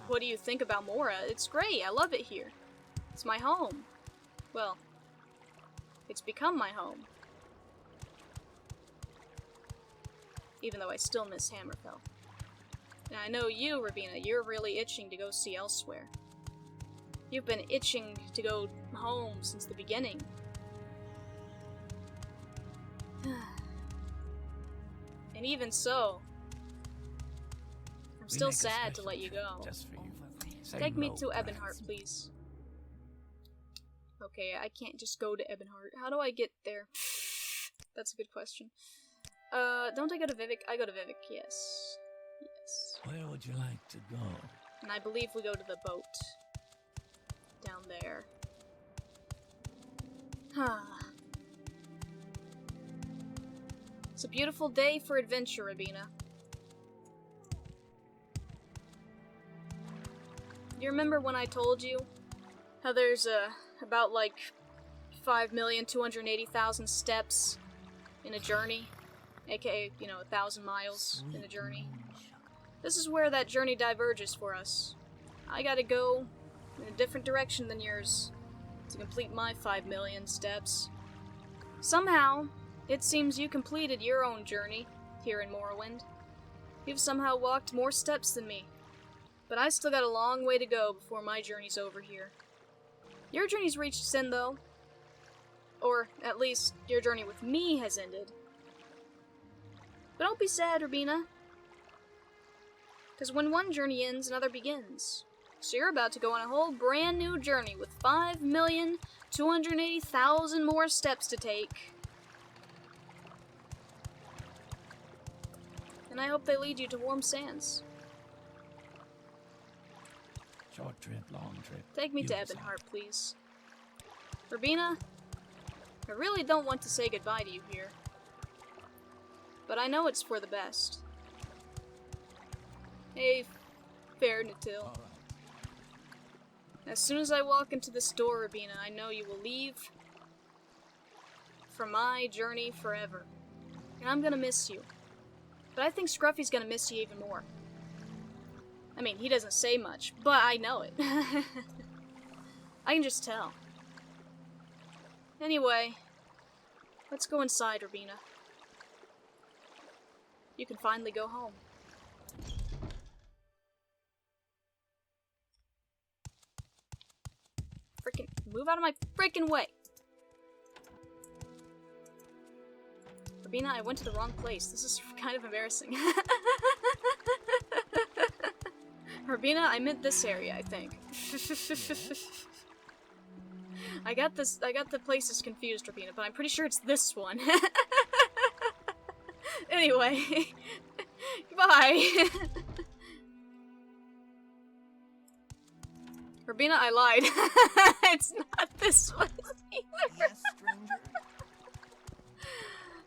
What do you think about Mora? It's great. I love it here. It's my home. Well, it's become my home. Even though I still miss Hammerfell. Now, I know you, Rabina, you're really itching to go see elsewhere. You've been itching to go home since the beginning. And even so, I'm still sad to let you go. Take me to Ebonheart, please. Okay, I can't just go to Ebonheart. How do I get there? That's a good question. Don't I go to Vivek? I go to Vivek, yes. Yes. Where would you like to go? And I believe we go to the boat. Down there. It's a beautiful day for adventure, Rabina. You remember when I told you how there's about like 5,280,000 steps in a journey, aka, 1,000 miles in a journey? This is where that journey diverges for us. I gotta go in a different direction than yours to complete my 5 million steps. Somehow, it seems you completed your own journey here in Morrowind. You've somehow walked more steps than me. But I still got a long way to go before my journey's over here. Your journey's reached its end, though. Or, at least, your journey with me has ended. But don't be sad, Rabina. Because when one journey ends, another begins. So you're about to go on a whole brand new journey with 5,280,000 more steps to take. And I hope they lead you to warm sands. Short trip, long trip. Take me You to decide. Ebonheart, please. Rabina, I really don't want to say goodbye to you here. But I know it's for the best. Hey, fair Natil. All right. As soon as I walk into this door, Rabina, I know you will leave for my journey forever. And I'm gonna miss you. But I think Scruffy's gonna miss you even more. I mean, he doesn't say much, but I know it. I can just tell. Anyway, let's go inside, Rabina. You can finally go home. Frickin' move out of my frickin' way! Rabina, I went to the wrong place. This is kind of embarrassing. Rabina, I meant this area, I think. I got the places confused, Rabina, but I'm pretty sure it's this one. Anyway. Goodbye. Rabina, I lied. It's not this one either. Yes, stranger.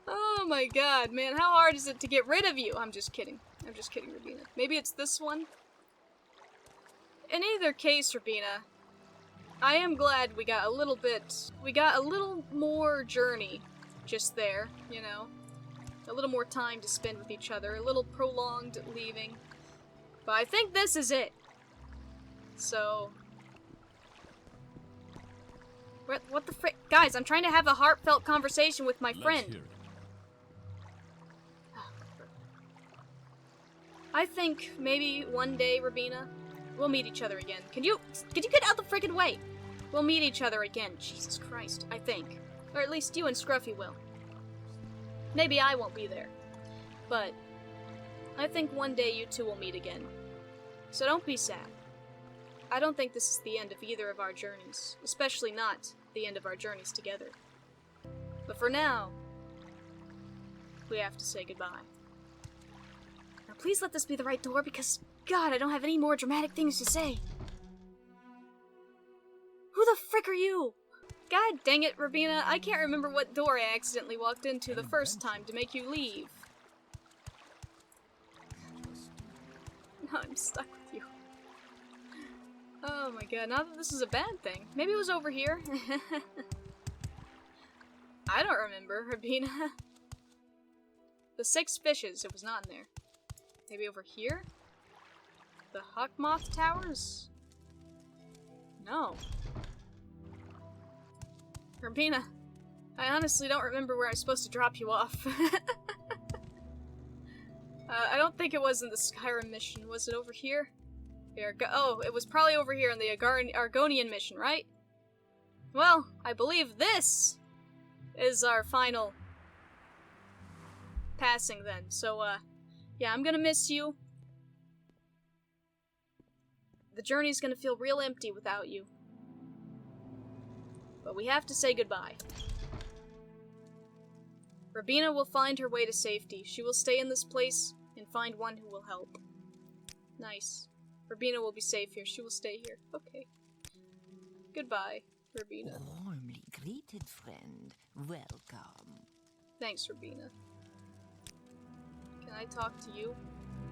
Oh my god, man, how hard is it to get rid of you? I'm just kidding. I'm just kidding, Rabina. Maybe it's this one? In either case, Rabina, I am glad we got a little more journey just there, you know? A little more time to spend with each other, a little prolonged leaving. But I think this is it. So... What the frick? Guys, I'm trying to have a heartfelt conversation with my Let's friend. hear it. I think maybe one day, Rabina, we'll meet each other again. Could you get out the frickin' way? We'll meet each other again. Jesus Christ, I think. Or at least you and Scruffy will. Maybe I won't be there. But I think one day you two will meet again. So don't be sad. I don't think this is the end of either of our journeys. Especially not the end of our journeys together. But for now, we have to say goodbye. Now please let this be the right door because, God, I don't have any more dramatic things to say. Who the frick are you? God dang it, Rabina, I can't remember what door I accidentally walked into the first time to make you leave. Now I'm stuck with you. Oh my god, not that this is a bad thing. Maybe it was over here. I don't remember, Rabina. The 6 fishes, it was not in there. Maybe over here? The Huckmoth Towers? No. Rabina, I honestly don't remember where I'm supposed to drop you off. I don't think it was in the Skyrim mission. Was it over here? Oh, it was probably over here in the Argonian mission, right? Well, I believe this is our final passing then. So, yeah, I'm gonna miss you. The journey's gonna feel real empty without you. But we have to say goodbye. Rabina will find her way to safety. She will stay in this place and find one who will help. Nice. Rabina will be safe here. She will stay here. Okay. Goodbye, Rabina. Warmly Greeted friend, welcome. Thanks, Rabina. Can I talk to you?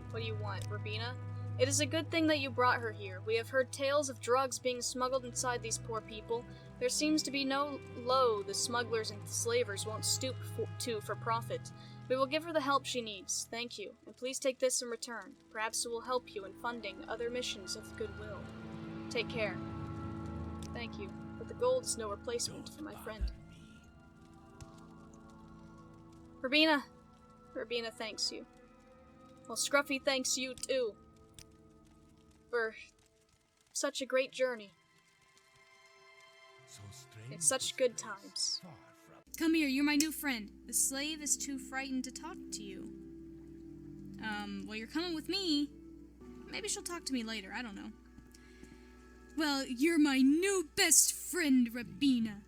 What do you want, Rabina? It is a good thing that you brought her here. We have heard tales of drugs being smuggled inside these poor people. There seems to be no low the smugglers and slavers won't stoop to for profit. We will give her the help she needs. Thank you. And please take this in return. Perhaps it will help you in funding other missions of goodwill. Take care. Thank you. But the gold is no replacement for my friend. Rabina! Rabina thanks you. Well, Scruffy thanks you too. For such a great journey. It's such good times. Come here, you're my new friend. The slave is too frightened to talk to you. Well, you're coming with me. Maybe she'll talk to me later, I don't know. Well, you're my new best friend, Rabina.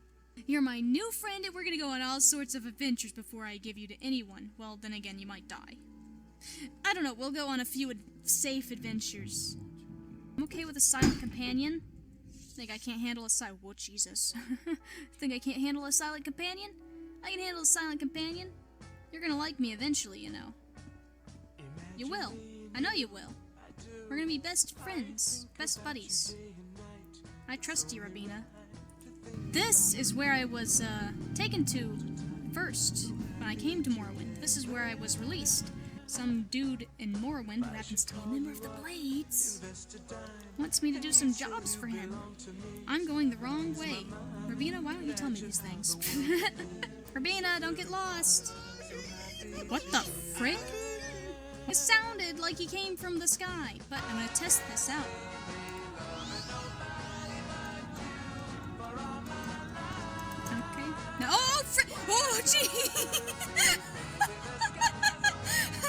You're my new friend, and we're gonna go on all sorts of adventures before I give you to anyone. Well, then again, you might die. I don't know, we'll go on a few safe adventures. I'm okay with a silent companion. Think I can't handle a silent... Whoa, Jesus. Think I can't handle a silent companion? I can handle a silent companion. You're gonna like me eventually, you know. You will. I know you will. We're gonna be best friends. Best buddies. I trust you, Rabina. This is where I was, taken to first when I came to Morrowind. This is where I was released. Some dude in Morrowind, who happens to be a member of the Blades, wants me to do some jobs for him. I'm going the wrong way. Rabina, why don't you tell me these things? Rabina, don't get lost. What the frick? It sounded like he came from the sky, but I'm gonna test this out. Okay. No, oh, oh, gee!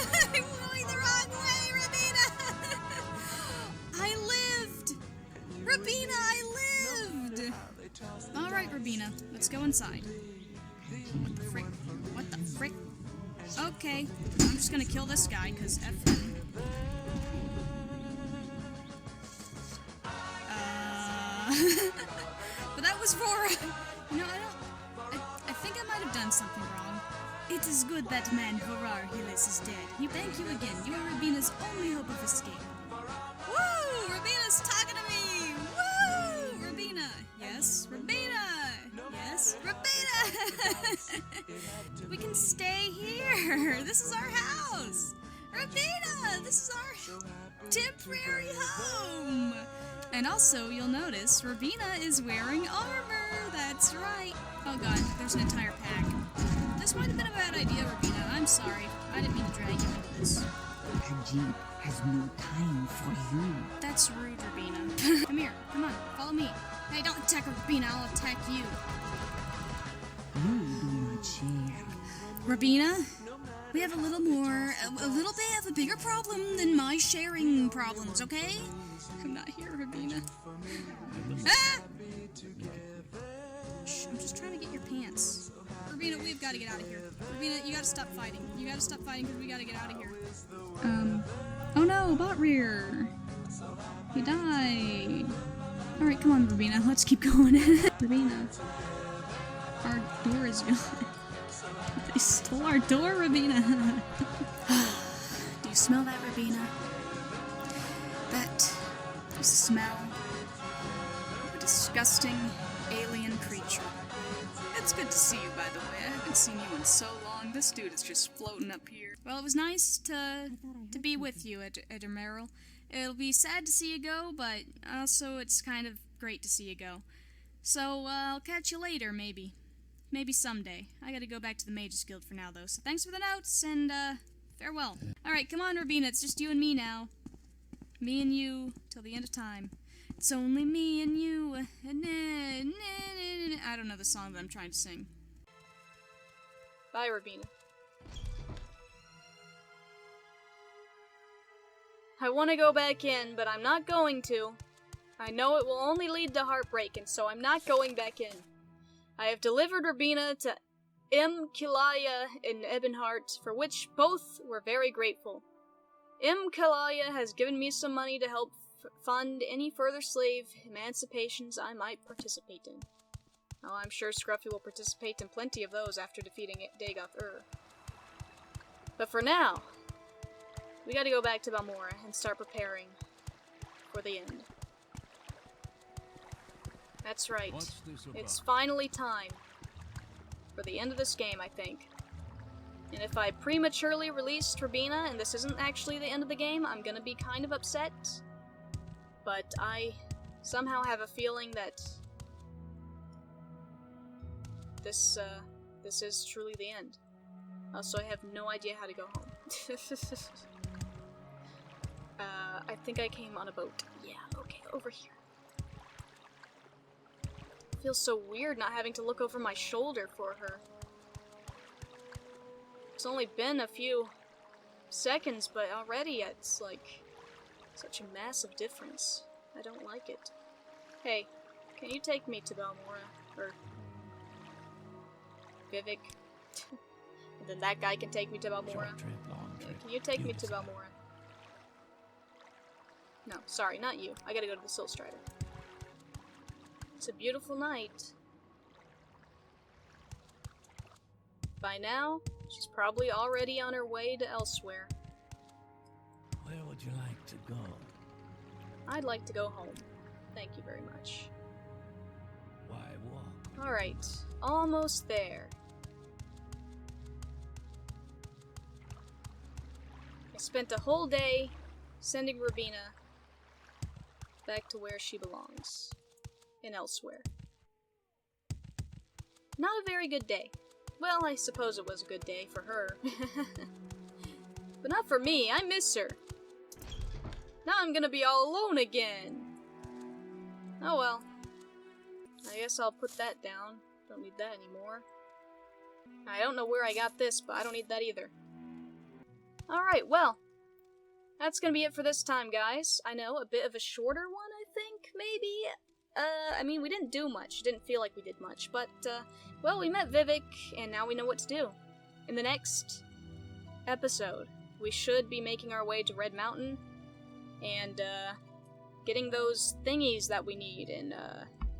I'm going the wrong way, Rabina! I lived! Rabina, I lived! Alright, Rabina, let's go inside. What the frick? What the frick? Okay, I'm just gonna kill this guy, cause F him. But that was for... You know, I think I might have done something wrong. It is good that man Horar Hillis is dead. Thank you again. You are Rabina's only hope of escape. Woo! Rabina's talking to me! Woo! Rabina! Yes? Rabina! Yes? Rabina! We can stay here! This is our house! Rabina! This is our temporary home! And also, you'll notice, Rabina is wearing armor! That's right! Oh god, there's an entire pack. This might have been a bad idea, Rabina. I'm sorry. I didn't mean to drag you into this. Khajiit has no time for you. That's rude, Rabina. Come here. Come on. Follow me. Hey, don't attack Rabina. I'll attack you. You do not share. Rabina, we have a little bit of a bigger problem than my sharing problems, okay? I'm not here, Rabina. Ah! Shh, I'm just trying to get your pants. Rabina, we've got to get out of here. Rabina, you gotta stop fighting. You gotta stop fighting because we gotta get out of here. Oh no, bot rear. He died. Alright, come on, Rabina. Let's keep going. Rabina. Our door is gone. They stole our door, Rabina. Do you smell that, Rabina? That is the smell of a disgusting alien creature. It's good to see you, by the way. I haven't seen you in so long. This dude is just floating up here. Well, it was nice to be with you, Edermeril. It'll be sad to see you go, but also it's kind of great to see you go. So, I'll catch you later, maybe. Maybe someday. I gotta go back to the Mages Guild for now, though. So thanks for the notes, and, farewell. Alright, come on, Rabina. It's just you and me now. Me and you, till the end of time. It's only me and you. I don't know the song that I'm trying to sing. Bye, Rabina. I want to go back in, but I'm not going to. I know it will only lead to heartbreak, and so I'm not going back in. I have delivered Rabina to Kilaya and Ebonheart, for which both were very grateful. Kilaya has given me some money to help fund any further slave emancipations I might participate in. Oh, I'm sure Scruffy will participate in plenty of those after defeating Dagoth-Ur. But for now, we gotta go back to Balmora and start preparing for the end. That's right. It's finally time for the end of this game, I think. And if I prematurely release Turbina and this isn't actually the end of the game, I'm gonna be kind of upset. But I somehow have a feeling that this is truly the end. Also, I have no idea how to go home. I think I came on a boat. Yeah, okay, over here. Feels so weird not having to look over my shoulder for her. It's only been a few seconds, but already it's like such a massive difference. I don't like it. Hey, can you take me to Balmora? Or Vivek? And then that guy can take me to Balmora. Short trip, long trip. Can you take You me to decide. Balmora? No, sorry, not you. I gotta go to the Soul Strider. It's a beautiful night. By now, she's probably already on her way to elsewhere. Where would you like to go? I'd like to go home. Thank you very much. Why walk? Alright, almost there. I spent a whole day sending Rubina back to where she belongs. And elsewhere. Not a very good day. Well, I suppose it was a good day for her. But not for me, I miss her. Now I'm gonna be all alone again. Oh well. I guess I'll put that down. Don't need that anymore. I don't know where I got this, but I don't need that either. Alright, well. That's gonna be it for this time, guys. I know, a bit of a shorter one, I think, maybe? I mean, we didn't do much. It didn't feel like we did much, but, well, we met Vivek, and now we know what to do. In the next episode, we should be making our way to Red Mountain, and, getting those thingies that we need in,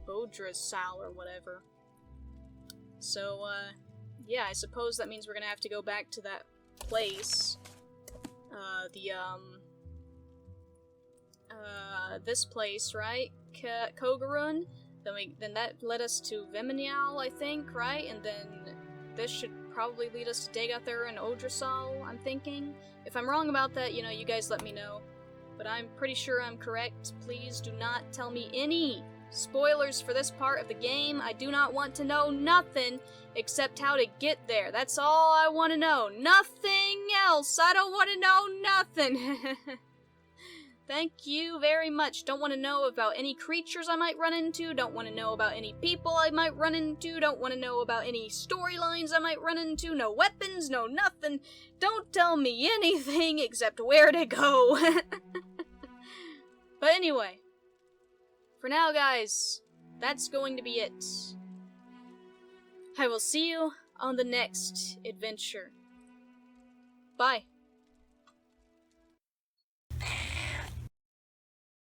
Bodrasal or whatever. So, yeah, I suppose that means we're gonna have to go back to that place. This place, right? Kogarun. Then that led us to Viminial, I think, right? And then this should probably lead us to Dagoth-Ur and Odrasal, I'm thinking. If I'm wrong about that, you know, you guys let me know. But I'm pretty sure I'm correct. Please do not tell me any spoilers for this part of the game. I do not want to know nothing except how to get there. That's all I want to know. Nothing else. I don't want to know nothing. Thank you very much. Don't want to know about any creatures I might run into. Don't want to know about any people I might run into. Don't want to know about any storylines I might run into. No weapons, no nothing. Don't tell me anything except where to go. But anyway, for now, guys, that's going to be it. I will see you on the next adventure. Bye.